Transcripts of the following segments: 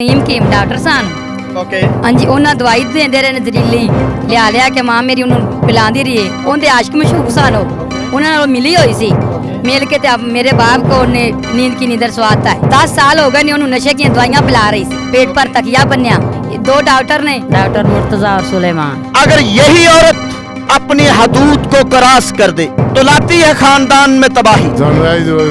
ਕੀਮ doctor ਸਨ। Okay ਹਾਂਜੀ, ਉਹਨਾਂ ਦਵਾਈ ਦਿੰਦੇ ਰਹੇ ਨਜ਼ਰੀਲੀ ਲਿਆ ਕੇ ਮਾਂ ਮੇਰੀ ਉਹਨੂੰ ਪਿਲਾਉਂਦੀ ਰਹੀ। ਉਹਦੇ ਆਸ਼ਕ ਮਸ਼ਹੂਰ ਸਨ, ਉਹਨਾਂ ਨਾਲ ਮਿਲੀ ਹੋਈ ਸੀ। ਮਿਲ ਕੇ ਤੇ ਮੇਰੇ ਬਾਪ को ने नींद की नींदर स्वाता है। 10 साल हो गए ने उन्होंने नशे की दवाइयां पिला रही थी, पेट पर तकिया बन्या। 2 डॉक्टर ने, डॉक्टर मुर्तजा और सुलेमान। अगर यही औरत अपनी हदूद को क्रॉस कर दे तो लाती है खानदान में तबाही।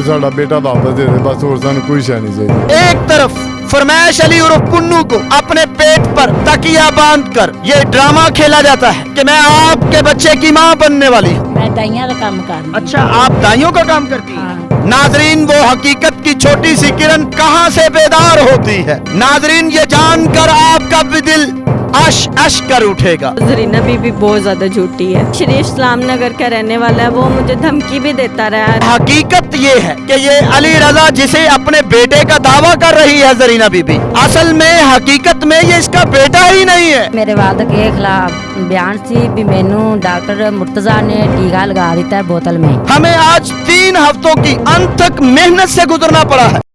साडा बेटा वापस दे दे बस, और सानू कोई शय नहीं चाहिए। एक तरफ फरमाइश अली उर्फ पुन्नू को अपने पेट पर तकिया बांधकर ये ड्रामा खेला जाता है कि मैं आपके बच्चे की मां बनने वाली हूँ। मैं दाइयां का काम करती हूं। अच्छा, आप दाइयों का काम करती हैं? हाँ। नाजरीन, वो हकीकत की छोटी सी किरण कहाँ से बेदार होती है? नाजरीन, ये जानकर आपका भी दिल अश अश कर उठेगा। जरीना बीबी बहुत ज्यादा झूठी है। शरीफ इस्लाम नगर का रहने वाला है, वो मुझे धमकी भी देता रहा है। हकीकत ये है कि ये अली रजा जिसे अपने बेटे का दावा कर रही है जरीना बीबी, असल में हकीकत में ये इसका बेटा ही नहीं है। मेरे वाद के खिलाफ बयान सी भी मैनू डॉक्टर मुर्तजा ने टीका लगा दिता है बोतल में। हमें आज 3 हफ्तों की अनथक मेहनत से गुजरना पड़ा है।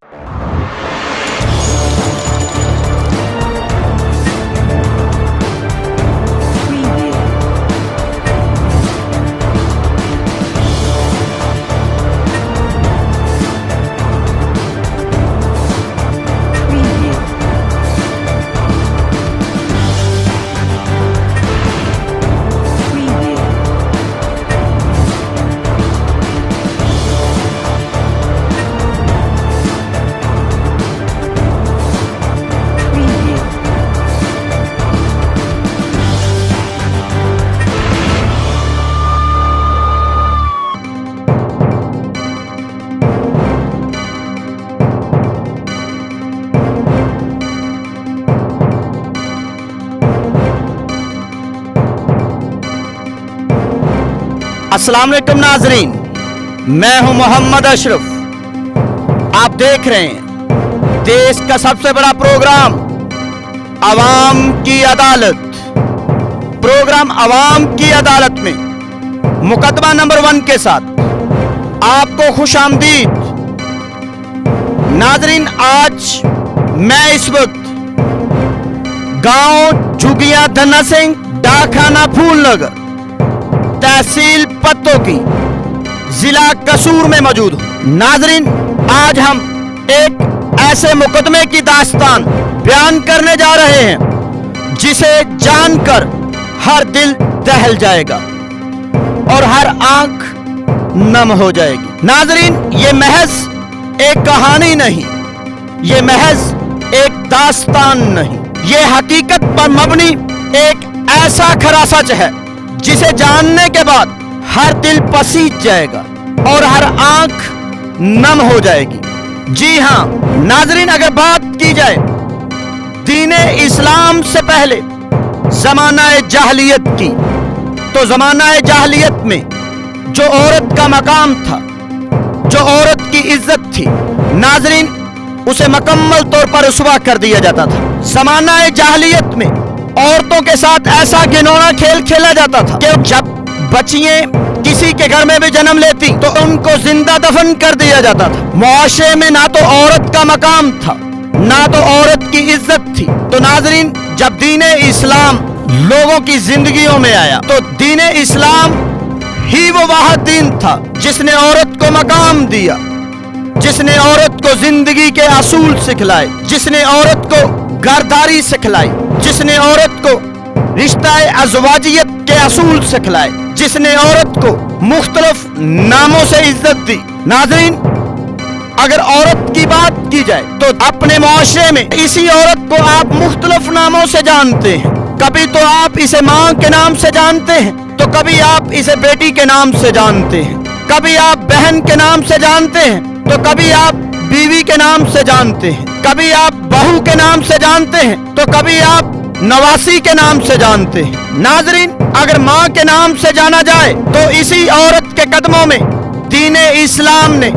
अस्सलाम वालेकुम नाजरीन, मैं हूं मोहम्मद अशरफ। आप देख रहे हैं देश का सबसे बड़ा प्रोग्राम अवाम की अदालत। प्रोग्राम अवाम की अदालत में मुकदमा नंबर 1 के साथ आपको खुशामदीद। नाजरीन, आज मैं इस वक्त गांव झुगिया धन्ना सिंह, डाकखाना फूलनगर, तहसील पत्तों की, जिला कसूर में मौजूद हूं। नाजरीन, आज हम एक ऐसे मुकदमे की दास्तान बयान करने जा रहे हैं जिसे जानकर हर दिल दहल जाएगा और हर आंख नम हो जाएगी। नाजरीन, ये महज एक कहानी नहीं, ये महज एक दास्तान नहीं, ये हकीकत पर मबनी एक ऐसा खरा सच है जिसे जानने के बाद हर दिल पसीज जाएगा और हर आंख नम हो जाएगी। जी हां नाजरीन, अगर बात की जाए दीने इस्लाम से पहले जमाना जाहलियत की, तो जमाना जाहलियत में जो औरत का मकाम था, जो औरत की इज्जत थी, नाजरीन उसे मुकम्मल तौर पर रुसवा कर दिया जाता था। जमाना जाहलियत में औरतों के साथ ऐसा घिनौना खेल खेला जाता था कि जब बच्चियां किसी के घर में भी जन्म लेती तो उनको जिंदा दफन कर दिया जाता था। मुआशरे में ना तो औरत का मकाम था, ना तो औरत की इज्जत थी। तो नाजरीन, जब दीने इस्लाम लोगों की जिंदगियों में आया तो दीने इस्लाम ही वो वाहिद दीन था जिसने औरत को मकाम दिया, जिसने औरत को जिंदगी के असूल सिखलाए, जिसने औरत को घरदारी सिखलाई, जिसने औरत को रिश्ता अज़वाजियत के असूल सिखलाए, जिसने औरत को मुख्तलिफ नामों से इज्जत दी। नाज़रीन, अगर औरत की बात की जाए तो अपने मुआशरे में इसी औरत को आप मुख्तलिफ नामों से जानते हैं। कभी तो आप इसे माँ के नाम से जानते हैं, तो कभी आप इसे बेटी के नाम से जानते हैं, कभी आप बहन के नाम से जानते हैं, तो कभी आप बीवी के नाम से जानते हैं, कभी आप बहू के नाम से जानते हैं, तो कभी आप नवासी के नाम से जानते हैं। नाजरीन, अगर माँ के नाम से जाना जाए तो इसी औरत के कदमों में दीने इस्लाम ने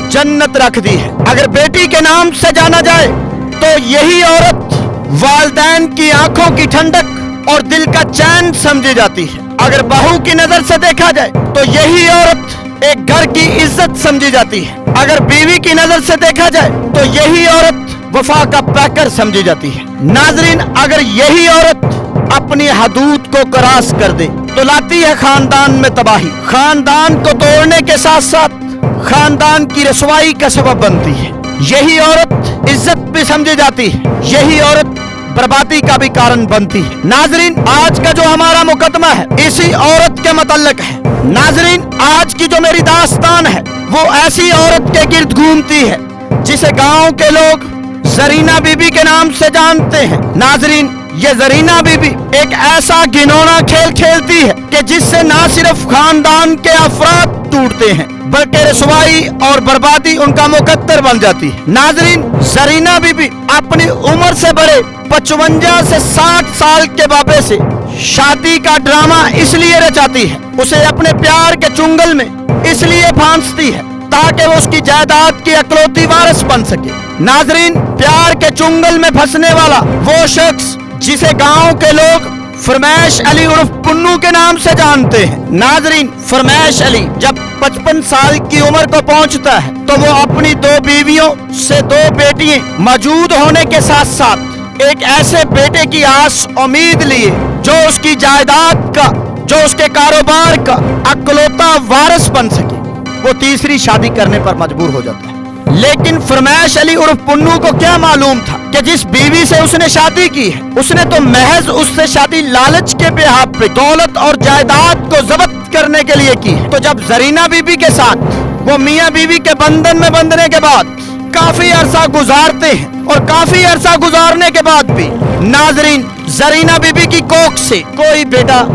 जन्नत रख दी है। अगर बेटी के नाम से जाना जाए तो यही औरत वालिदैन की आंखों की ठंडक और दिल का चैन समझी जाती है। अगर बहू की नजर से देखा जाए तो यही औरत एक घर की इज्जत समझी जाती है। अगर बीवी की नजर से देखा जाए तो यही औरत वफा का पैकर समझी जाती है। नाजरीन, अगर यही औरत अपनी हदूद को क्रॉस कर दे तो लाती है खानदान में तबाही, खानदान को तोड़ने के साथ साथ खानदान की रसवाई का सबब बनती है। यही औरत इज्जत भी समझी जाती है, यही औरत बर्बादी का भी कारण बनती है। नाजरीन, आज का जो हमारा मुकदमा है इसी औरत के मुतल्लिक है। नाजरीन, आज की जो मेरी दास्तान है वो ऐसी औरत के गिर्द घूमती है जिसे गांव के लोग जरीना बीबी के नाम से जानते हैं। नाजरीन, ये जरीना बीबी एक ऐसा घिनौना खेल खेलती है कि जिससे ना सिर्फ खानदान के अफराद टूटते हैं बल्कि रसवाई और बर्बादी उनका मुकद्दर बन जाती है। नाजरीन, जरीना बीबी अपनी उम्र से बड़े 55 से 60 साल के बाबे से शादी का ड्रामा इसलिए रचाती है, उसे अपने प्यार के चुंगल में इसलिए फांसती है ताकि वो उसकी जायदाद की अकलौती वारिस बन सके। नाजरीन, प्यार के चुंगल में फंसने वाला वो शख्स जिसे गांव के लोग फरमैश अली उर्फ पुन्नू के नाम से जानते हैं। नाजरीन, फरमैश अली जब 55 साल की उम्र को पहुंचता है तो वो अपनी 2 बीवियों से 2 बेटियां मौजूद होने के साथ साथ एक ऐसे बेटे की आस उम्मीद लिए जो उसकी जायदाद का, जो उसके कारोबार का अकलौता वारिस बन सके, वो तीसरी शादी करने पर मजबूर हो जाता है। लेकिन फरमैश अली उर्फ पुन्नू को क्या मालूम था कि जिस बीवी से उसने शादी की है उसने तो महज उससे शादी लालच के बेहाब पे दौलत और जायदाद को जब्त करने के लिए की है। तो जब जरीना बीबी के साथ वो मियाँ बीवी के बंधन में बंधने के बाद काफी अरसा गुजारते हैं और काफी अरसा गुजारने के बाद भी नाजरीन जरीना बीबी की कोख से कोई बेटा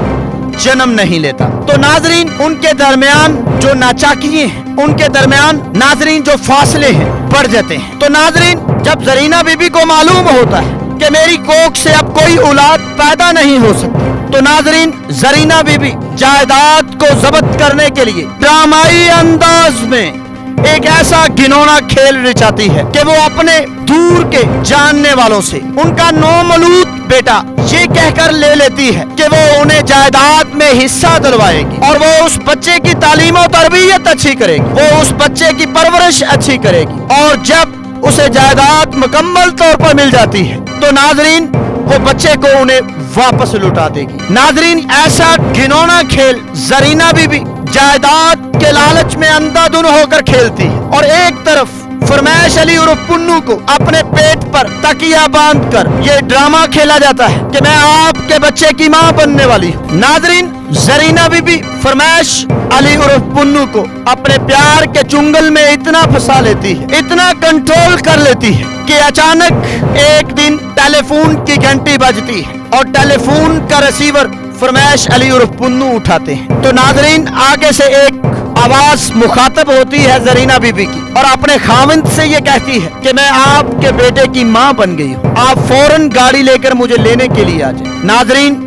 जन्म नहीं लेता, तो नाजरीन उनके दरमियान जो नाचाकिये हैं, उनके दरमियान नाजरीन जो फासले हैं बढ़ जाते हैं। तो नाजरीन, जब जरीना बीबी को मालूम होता है कि मेरी कोख से अब कोई औलाद पैदा नहीं हो सकती, तो नाजरीन जरीना बीबी जायदाद को जब्त करने के लिए ड्रामाई अंदाज में एक ऐसा घिनौना खेल रचाती है कि वो अपने दूर के जानने वालों से उनका नौमौलूद बेटा ये कहकर ले लेती है कि वो उन्हें जायदाद में हिस्सा दिलवाएगी और वो उस बच्चे की तालीम और तरबियत अच्छी करेगी, वो उस बच्चे की परवरिश अच्छी करेगी और जब उसे जायदाद मुकम्मल तौर पर मिल जाती है तो नाजरीन वो बच्चे को उन्हें वापस लौटा देगी। नाजरीन, ऐसा घिनौना खेल जरीना बीबी जायदाद के लालच में अंधाधुन होकर खेलती है और एक तरफ फरमैश अली उर्फ पुन्नू को अपने पेट पर तकिया बांधकर ये ड्रामा खेला जाता है कि मैं आपके बच्चे की मां बनने वाली हूँ। नाजरीन, जरीना बीबी फरमैश अली उर्फ पुन्नू को अपने प्यार के चुंगल में इतना फंसा लेती है, इतना कंट्रोल कर लेती है कि अचानक एक दिन टेलीफोन की घंटी बजती है और टेलीफोन का रिसीवर फरमैश अली उर्फ पुन्नू उठाते हैं। तो नाजरीन, आगे से एक आवाज मुखातब होती है जरीना बीबी की और अपने खाविंद से ये कहती है कि मैं आपके बेटे की मां बन गई हूँ, आप फौरन गाड़ी लेकर मुझे लेने के लिए आ जाए। नाजरीन,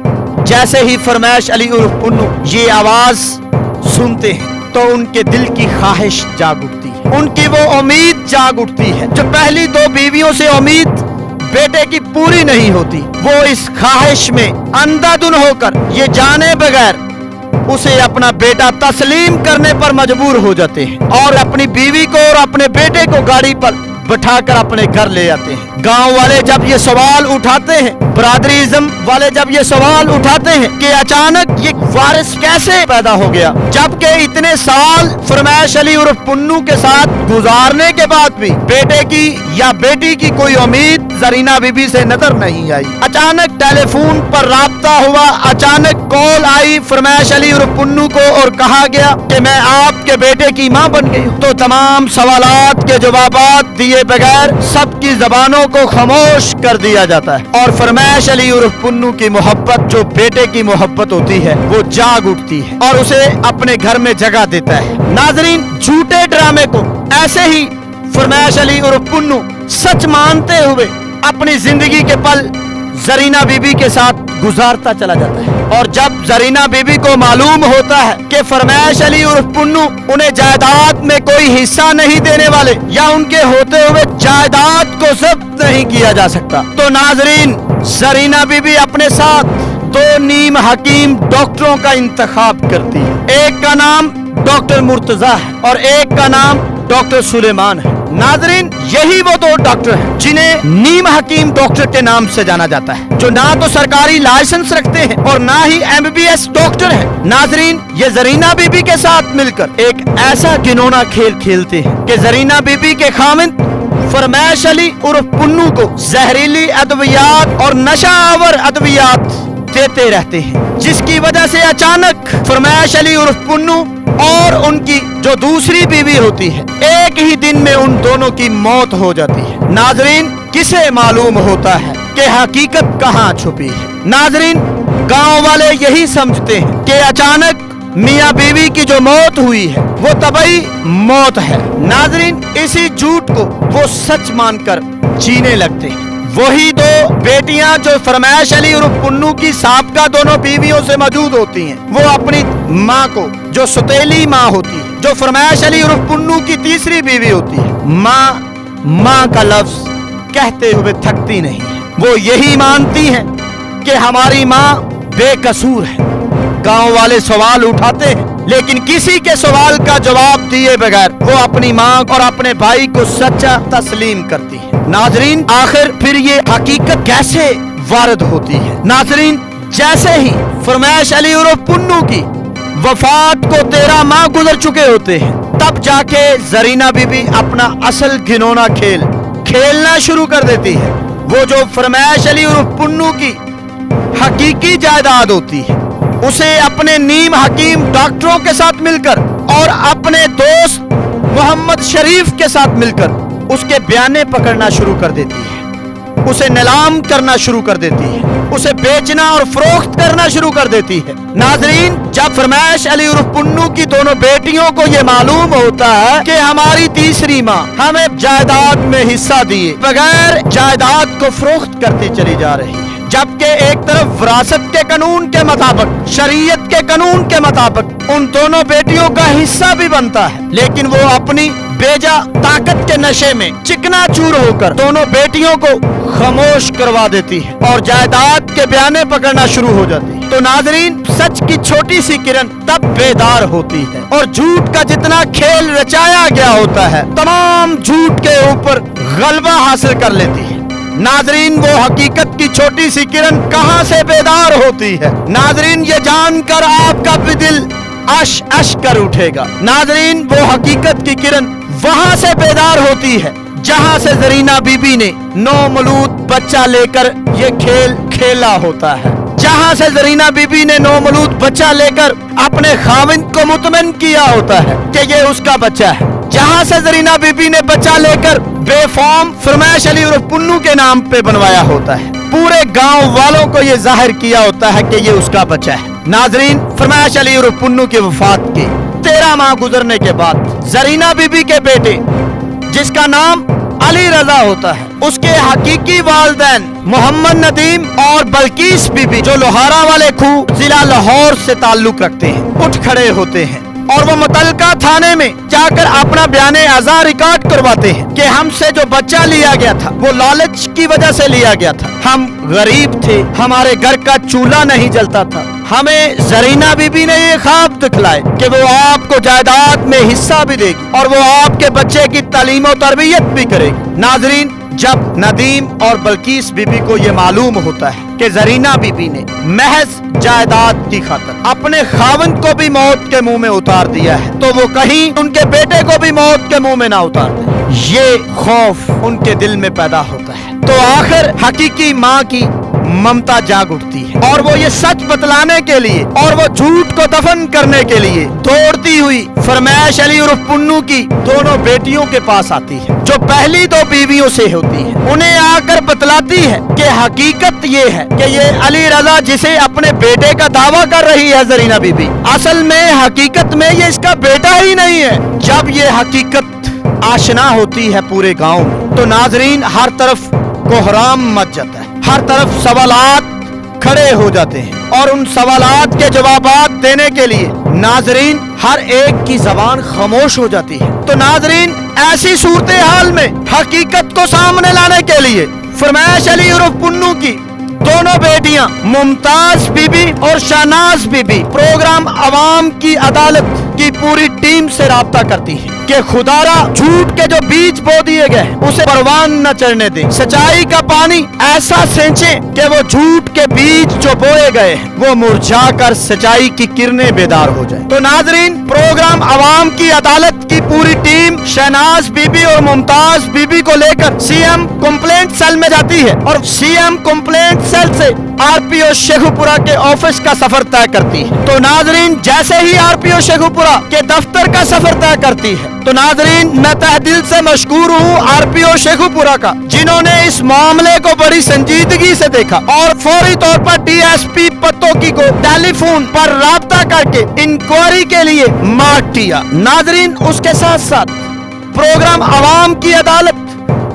जैसे ही फरमैश अली उर्फ पुन्नू ये आवाज सुनते हैं तो उनके दिल की ख्वाहिश जाग उठती है, उनकी वो उम्मीद जाग उठती है जो पहली 2 बीवियों से उम्मीद बेटे की पूरी नहीं होती। वो इस ख्वाहिश में अंधाधुन होकर ये जाने बगैर उसे अपना बेटा तस्लीम करने पर मजबूर हो जाते हैं और अपनी बीवी को और अपने बेटे को गाड़ी पर बिठाकर अपने घर ले जाते हैं। गांव वाले जब ये सवाल उठाते हैं, बरादरीज़म वाले जब ये सवाल उठाते हैं कि अचानक ये वारिस कैसे पैदा हो गया, जबकि इतने साल फरमैश अली उर्फ पुन्नू के साथ गुजारने के बाद भी बेटे की या बेटी की कोई उम्मीद जरीना बीबी से नजर नहीं आई। अचानक टेलीफोन पर राब्ता हुआ, अचानक कॉल आई फरमैश अली उर्फ पुन्नू को और कहा गया कि मैं आपके बेटे की मां बन गई हूँ। तो तमाम सवालात के जवाबात दिए बगैर सबकी जबानों को खामोश कर दिया जाता है और फरमैश अली उर्फ पुन्नू की मोहब्बत जो बेटे की मोहब्बत होती है वो जाग उठती है और उसे अपने घर में जगह देता है। नाजरीन, झूठे ड्रामे को ऐसे ही फरमैश अली उर्फ पुन्नू सच मानते हुए अपनी जिंदगी के पल जरीना बीबी के साथ गुजारता चला जाता है और जब जरीना बीबी को मालूम होता है कि फरमैश अली उर्फ पुन्नू उन्हें जायदाद में कोई हिस्सा नहीं देने वाले या उनके होते हुए जायदाद को जब्त नहीं किया जा सकता, तो नाजरीन जरीना बीबी अपने साथ 2 नीम हकीम डॉक्टरों का इंतखाब करती है। एक का नाम डॉक्टर मुर्तजा है और एक का नाम डॉक्टर सुलेमान है। नाजरीन, यही वो दो डॉक्टर हैं जिन्हें नीम हकीम डॉक्टर के नाम से जाना जाता है, जो ना तो सरकारी लाइसेंस रखते हैं और ना ही MBBS डॉक्टर हैं। नाजरीन, ये जरीना बीबी के साथ मिलकर एक ऐसा घिनौना खेल खेलते हैं कि जरीना बीबी के खामिद फरमैश अली उर्फ पुन्नू को जहरीली अद्वियात और नशावर अद्वियात देते रहते हैं, जिसकी वजह से अचानक फरमैश अली उर्फ पुन्नू और उनकी जो दूसरी बीवी होती है, एक ही दिन में उन दोनों की मौत हो जाती है। नाजरीन, किसे मालूम होता है कि हकीकत कहाँ छुपी है। नाजरीन, गांव वाले यही समझते हैं कि अचानक मियाँ बीवी की जो मौत हुई है वो तबई मौत है। नाजरीन, इसी झूठ को वो सच मानकर जीने लगते हैं। वही दो बेटियां जो फरमैश अली और पुन्नू की साबका दोनों बीवियों से मौजूद होती हैं, वो अपनी माँ को, जो सुतेली माँ होती है, जो फरमैश अली और पुन्नू की तीसरी बीवी होती है, माँ का लफ्ज कहते हुए थकती नहीं है। वो यही मानती हैं कि हमारी माँ बेकसूर है। गांव वाले सवाल उठाते हैं, लेकिन किसी के सवाल का जवाब दिए बगैर वो अपनी माँ और अपने भाई को सच्चा तस्लीम करती है। नाजरीन, आखिर फिर ये हकीकत कैसे वारद होती है? नाजरीन, जैसे ही फरमैश अली और पुन्नू की वफात को 13 माह गुजर चुके होते हैं, तब जाके जरीना बीबी अपना असल घिनौना खेल खेलना शुरू कर देती है। वो जो फरमैश अली और पुन्नू की हकीकी जायदाद होती है, उसे अपने नीम हकीम डॉक्टरों के साथ मिलकर और अपने दोस्त मोहम्मद शरीफ के साथ मिलकर उसके बयाने पकड़ना शुरू कर देती है, उसे नीलाम करना शुरू कर देती है, उसे बेचना और फरोख्त करना शुरू कर देती है। नाजरीन, जब फरमैश अली और पुन्नू की दोनों बेटियों को ये मालूम होता है कि हमारी तीसरी माँ हमें जायदाद में हिस्सा दिए बगैर जायदाद को फरोख्त करती चली जा रही है, जबकि एक तरफ विरासत के कानून के मुताबिक, शरीयत के कानून के मुताबिक उन दोनों बेटियों का हिस्सा भी बनता है, लेकिन वो अपनी बेजा ताकत के नशे में चिकनाचूर होकर दोनों बेटियों को खामोश करवा देती है और जायदाद के बयाने पकड़ना शुरू हो जाती है। तो नाजरीन, सच की छोटी सी किरण तब बेदार होती है और झूठ का जितना खेल रचाया गया होता है, तमाम झूठ के ऊपर गलबा हासिल कर लेती है। नाजरीन, वो हकीकत की छोटी सी किरण कहां से बेदार होती है? नाजरीन, ये जानकर आपका भी दिल अश अश कर उठेगा। नाजरीन, वो हकीकत की किरण वहां से बेदार होती है जहां से जरीना बीबी ने नौमौलूद बच्चा लेकर ये खेल खेला होता है, जहां से जरीना बीबी ने नौमौलूद बच्चा लेकर अपने खाविंद को मुतमइन किया होता है कि ये उसका बच्चा है, जहां से जरीना बीबी ने बच्चा लेकर बेफॉर्म फरमैश अली और पुन्नू के नाम पे बनवाया होता है, पूरे गांव वालों को ये जाहिर किया होता है कि ये उसका बच्चा है। नाजरीन, फरमैश अली और पुन्नू की वफात के 13 माह गुजरने के बाद जरीना बीबी के बेटे, जिसका नाम अली रजा होता है, उसके हकीकी वालिदैन मोहम्मद नदीम और बल्कीस बीबी, जो लोहारा वाले खूह जिला लाहौर से ताल्लुक रखते हैं, उठ खड़े होते हैं और वो मुतलका थाने में जाकर अपना बयाने अज़ा रिकॉर्ड करवाते हैं कि हमसे जो बच्चा लिया गया था वो लालच की वजह से लिया गया था, हम गरीब थे, हमारे घर का चूल्हा नहीं जलता था, हमें जरीना बीबी ने ये ख्वाब दिखलाए कि वो आपको जायदाद में हिस्सा भी देगी और वो आपके बच्चे की तालीम और तरबियत भी करेगी। नाजरीन, जब नदीम और बल्कीस बीबी को ये मालूम होता है कि जरीना बीबी ने महज जायदाद की खातिर अपने खावंद को भी मौत के मुंह में उतार दिया है, तो वो कहीं उनके बेटे को भी मौत के मुंह में ना उतार दे, ये खौफ उनके दिल में पैदा होता है। तो आखिर हकीकी माँ की ममता जाग उठती है और वो ये सच बतलाने के लिए और वो झूठ को दफन करने के लिए दौड़ती हुई फरमैश अली और पुन्नू की दोनों बेटियों के पास आती है, जो पहली दो बीवियों से होती है। उन्हें आकर बतलाती है कि हकीकत ये है कि ये अली रजा जिसे अपने बेटे का दावा कर रही है जरीना बीबी, असल में हकीकत में ये इसका बेटा ही नहीं है। जब ये हकीकत आशना होती है पूरे गाँव में, तो नाजरीन हर तरफ कोहराम मच जाता है, हर तरफ सवालात खड़े हो जाते हैं और उन सवालात के जवाबात देने के लिए नाजरीन हर एक की जबान खामोश हो जाती है। तो नाजरीन, ऐसी सूरत हाल में हकीकत को सामने लाने के लिए फरमैश अली और पुन्नू की दोनों बेटियां मुमताज बीबी और शहनाज बीबी प्रोग्राम अवाम की अदालत की पूरी टीम से राब्ता करती है कि खुदारा झूठ के जो बीज बो दिए गए उसे परवान न चढ़ने दे, सच्चाई का पानी ऐसा सींचे कि वो झूठ के बीज जो बोए गए वो मुरझाकर सच्चाई की किरणें बेदार हो जाए। तो नाजरीन, प्रोग्राम आवाम की अदालत की पूरी टीम शहनाज बीबी और मुमताज बीबी को लेकर सीएम कंप्लेंट सेल में जाती है और सीएम कंप्लेंट सेल से आरपीओ शेखुपुरा के ऑफिस का सफर तय करती है। तो नाजरीन, जैसे ही आरपीओ शेखुपुरा के दफ्तर का सफर तय करती है तो नाजरीन, मैं तहे दिल से मशकूर हूँ आरपीओ शेखुपुरा का, जिन्होंने इस मामले को बड़ी संजीदगी से देखा और फौरी तौर पर डीएसपी पत्तोकी को टेलीफोन पर राब्ता करके इंक्वायरी के लिए मार्क किया। नाजरीन, उसके साथ साथ प्रोग्राम आवाम की अदालत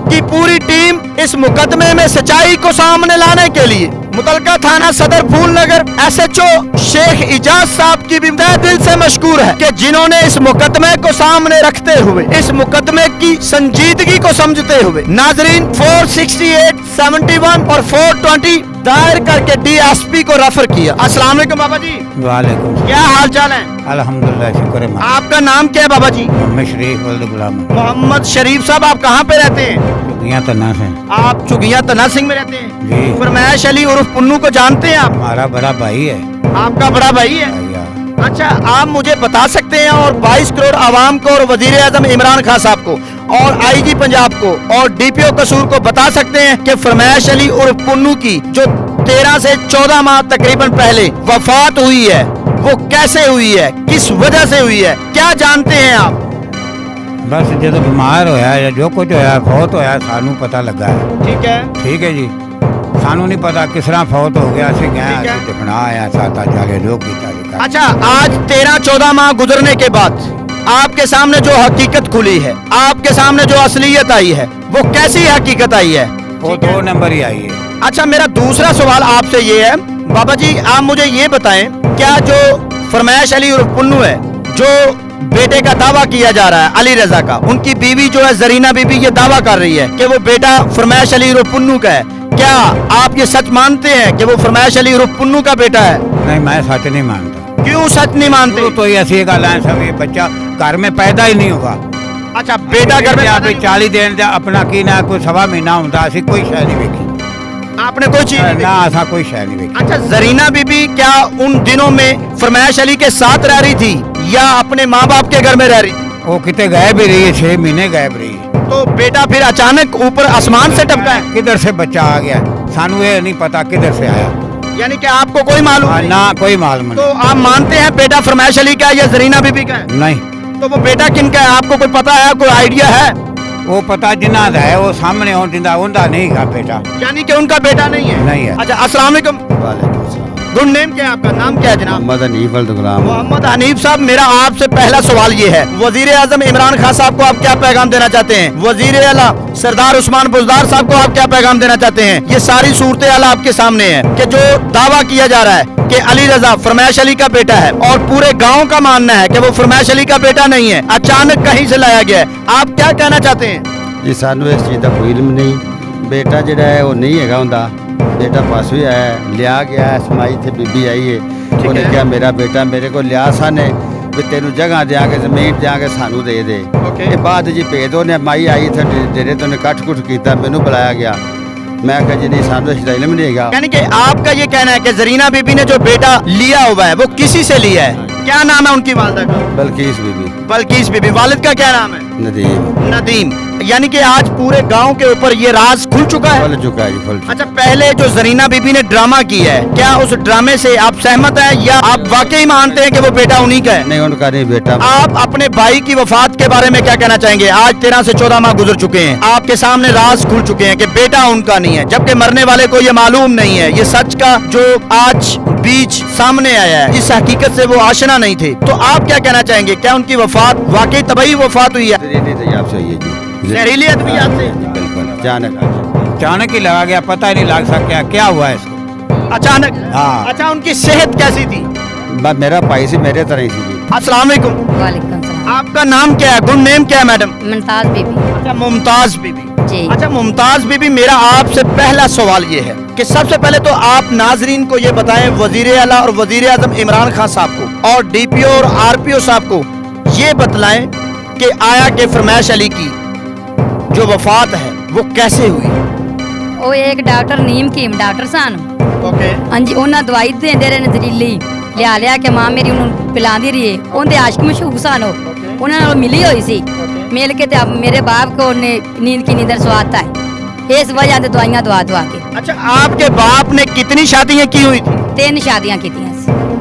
की पूरी टीम इस मुकदमे में सच्चाई को सामने लाने के लिए मुतलका थाना सदर फूलनगर एसएचओ शेख इजाज साहब की भी तहे दिल से मशकूर है कि जिन्होंने इस मुकदमे को सामने रखते हुए इस मुकदमे की संजीदगी को समझते हुए नाजरीन 468, 71 और 420 दायर करके डीएसपी को रेफर किया। अस्सलाम वालेकुम बाबा जी। वालेकुम, क्या हाल चाल है? अल्हम्दुलिल्लाह, शुक्र है। आपका नाम क्या है बाबा जी? मोहम्मद शरीफ वल्द गुलाम मोहम्मद शरीफ साहब, आप कहाँ पे रहते हैं? दुनिया तना से आप चुगिया तना सिंह में रहते हैं? जी। फरमाइश अली उर्फ पुन्नू को जानते हैं आप? हमारा बड़ा भाई है। आपका बड़ा भाई है? भैया, अच्छा, आप मुझे बता सकते हैं और 22 करोड़ आवाम को और वजीर आजम इमरान खान साहब को और आईजी पंजाब को और डीपीओ कसूर को बता सकते हैं कि फरमाइश अली उर्फ पुन्नू की जो 13 से 14 माह तकरीबन पहले वफात हुई है वो कैसे हुई है, किस वजह से हुई है, क्या जानते हैं आप? बस जो बीमार होया या जो कुछ होया फौत होया सानू पता लगा है। ठीक है, ठीक है जी, सानू नहीं पता किस तरह फौत हो गया। असी गए ठीक है। असी दिखना आया साता चाले लोग कीता। अच्छा, आज 13-14 माह गुजरने के बाद आपके सामने जो हकीकत खुली है, आपके सामने जो असलियत आई है, वो कैसी हकीकत आई है? वो 2 नंबर ही आई है। अच्छा, मेरा दूसरा सवाल आपसे ये है बाबा जी, आप मुझे ये बताएं, क्या जो फरमाइश अली उर्फ पुन्नू है, जो बेटे का दावा किया जा रहा है अली रजा का, उनकी बीवी जो है जरीना बीबी ये दावा कर रही है कि वो बेटा फरमाइश अली उर्फ पुन्नू का है, क्या आप ये सच मानते हैं कि वो फरमाइश अली उर्फ पुन्नू का बेटा है? नहीं, मैं सच नहीं मानता। क्यों सच नहीं मानते? तो ये ऐसी गल है, सब ये बच्चा घर में पैदा ही नहीं होगा। अच्छा, बेटा घर में आप पैदा नहीं- 40 दिन अपना की ना कोई 1.25 महीना होता, असी कोई शय नहीं देखी आपने कोई चीज नहीं ना, ऐसा कोई शय नहीं देखी। अच्छा, जरीना बीबी क्या उन दिनों में फरमाइश अली के साथ रह रही थी या अपने माँ बाप के घर में रह रही थी? वो कितने गायब ही रही है, 6 महीने गायब रही है। तो बेटा फिर अचानक ऊपर आसमान से टपका है, किधर से बच्चा आ गया सानू ये नहीं पता किधर से आया। यानी कि आपको कोई मालूम नहीं? ना कोई मालूम तो आप मानते हैं बेटा फरमाइश अली का या जरीना बीबी का है? नहीं। तो वो बेटा किन का है, आपको कोई पता है, कोई आइडिया है? वो पता जिन्ना दा है वो सामने हो जिंदा उनका नहीं का बेटा यानी कि उनका बेटा नहीं है? नहीं है। अच्छा, अस्सलाम वालेकुम। गुड नेम क्या है आपका, नाम क्या है जनाब? मोहम्मद हनीफ वल्द गुलाम। मोहम्मद हनीफ साहब, मेरा आपसे पहला सवाल ये है, वजीर आजम इमरान खान साहब को आप क्या पैगाम देना चाहते हैं? वजीर आला सरदार उस्मान बुजदार साहब को आप क्या पैगाम देना चाहते हैं? ये सारी सूरत हाल आपके सामने है कि जो दावा किया जा रहा है कि अली रजा फरमाइश अली का बेटा है और पूरे गांव का मानना है कि वो फरमाइश अली का बेटा नहीं है, अचानक कहीं से लाया गया है, आप क्या कहना चाहते हैं? जी सानू इस चीज़ का कोई इल्म नहीं, बेटा जिहड़ा है वो नहीं हैगा हुंदा, बेटा पासों ही आया है, लिया गया है, समाई थे बीबी आई है, उन्हें है। क्या मेरा बेटा मेरे को लिया साने भी तेनू जगह देंगे जमीन देंगे सानू दे दे। ये बाद जी भेज उन्हें माई आई थे डेरे तो उन्हें कट कुट किया, मैनू बुलाया गया, मैं कहा जी नहीं सानू इसका इल्म नहीं हैगा। यानी कि आपका ये कहना है कि जरीना बीबी ने जो बेटा लिया हुआ है वो किसी से लिया है? क्या नाम है उनकी वालिदा का? बल्किस बीबी। बल्किस बीबी। वालिद का क्या नाम है? नदीम। नदीम। यानी कि आज पूरे गांव के ऊपर ये राज खुल चुका है? खुल चुका है जी, खुल चुका। अच्छा, पहले जो जरीना बीबी ने ड्रामा किया है, क्या उस ड्रामे से आप सहमत हैं या आप वाकई मानते हैं कि वो बेटा उन्हीं का है? नहीं, उनका नहीं बेटा। आप अपने भाई की वफात के बारे में क्या कहना चाहेंगे? आज 13 से 14 माह गुजर चुके हैं, आपके सामने राज खुल चुके हैं कि बेटा उनका नहीं है, जबकि मरने वाले को ये मालूम नहीं है। ये सच का जो आज बीज सामने आया है, इस हकीकत से वो आशना नहीं थे, तो आप क्या कहना चाहेंगे? क्या उनकी वफात वाकई तबाही वफात हुई है? जहरीली तेजाब से हुई है जी। जहरीली अद्वियात से? जी, बिल्कुल अचानक आ गया। अचानक ही लगा गया, पता ही नहीं लग सका क्या हुआ है इसको। अचानक? हाँ। अच्छा, उनकी सेहत कैसी थी? मेरा भाई से मेरे तरह ही थी जी। अस्सलाम वालेकुम। वालेकुम सलाम। आपका नाम क्या है, गुड नेम क्या है मैडम? मुमताज बीबी। अच्छा, मुमताज बीबी जी। अच्छा, मुमताज बीबी, मेरा आपसे पहला सवाल ये है कि सबसे पहले तो आप नाजरीन को ये बताएं, वजीर आला और वजीर आजम इमरान खान साहब को और डीपीओ और आरपीओ साहब को ये बतलाएं कि आया के फरमाइश अली की जो वफात है वो कैसे हुई? ਉਹ ਇੱਕ ਡਾਕਟਰ ਨੀਮ ਕੀਮ ਡਾਕਟਰ ਸਨ। ओके ਹਾਂਜੀ ਉਹਨਾਂ ਦਵਾਈ ਦਿੰਦੇ ਰਹੇ ਨਜ਼ਰੀਲੀ ਲਿਆ ਕੇ ਮਾਂ ਮੇਰੀ ਉਹਨੂੰ ਪਿਲਾਉਂਦੀ ਰਹੀ। ਉਹਦੇ ਆਸ਼ਕ ਮਸ਼ਹੂਰ ਸਨ। ਉਹਨਾਂ ਨਾਲ ਮਿਲੀ ਹੋਈ ਸੀ। ਮਿਲ ਕੇ ਤੇ ਮੇਰੇ ਬਾਪ को ने नींद की नींदर सुहाता है। इस वजह से दवाइयां दवा के। अच्छा, आपके बाप ने कितनी शादियां की हुई थी? 3 शादियां की थी।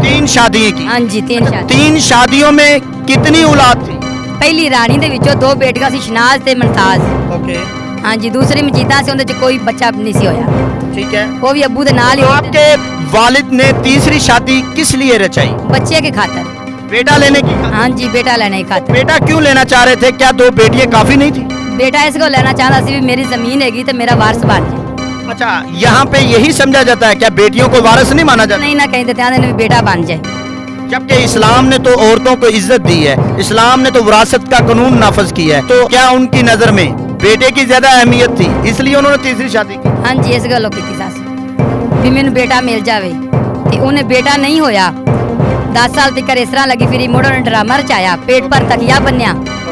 3 शादियां की। हाँ जी 3 शादी। 3 शादियों में कितनी औलाद थी? ਪਹਿਲੀ ਰਾਣੀ ਦੇ ਵਿੱਚੋਂ 2 ਬੇਟੀਆਂ ਸੀ ਸ਼ਨਾਜ਼ ਤੇ ਮੁਮਤਾਜ਼। ओके ਹਾਂਜੀ ਦੂਸਰੀ ਮਜੀਦਾ ਸੀ ਉਹਦੇ ਚ ਕੋਈ ਬੱਚਾ ਨਹੀਂ ਸੀ ਹੋਇਆ। ठीक है। ਉਹ ਵੀ ਅੱਬੂ ਦੇ ਨਾਲ ਹੀ आपके वालिद ने तीसरी शादी किस लिए रचाई? ਬੱਚੇ के खातर। बेटा लेने की खातिर? हाँ जी बेटा लेने की खातिर। बेटा क्यों लेना चाह रहे थे? क्या 2 बेटियां काफी नहीं थी? बेटा इसको लेना चाहता सी भी मेरी जमीन हैगी तो मेरा वारस बन जाए। अच्छा, यहाँ पे यही समझा जाता है क्या बेटियों को वारिस नहीं माना जाता? नहीं ना कहीं देते भी बेटा बन जाए। जबकि इस्लाम ने तो औरतों को इज्जत दी है, इस्लाम ने तो विरासत का कानून नाफज किया है, तो क्या उनकी नजर में बेटे की ज्यादा अहमियत थी इसलिए उन्होंने तीसरी शादी की? हाँ जी इस गलों की सस भी मैनू बेटा मिल जाए ते उन्हें बेटा नहीं होया। 10 साल तक इस तरह लगी फिरी। मुड़ो ने ड्रामा रचाया, पेट पर तकिया बन्या।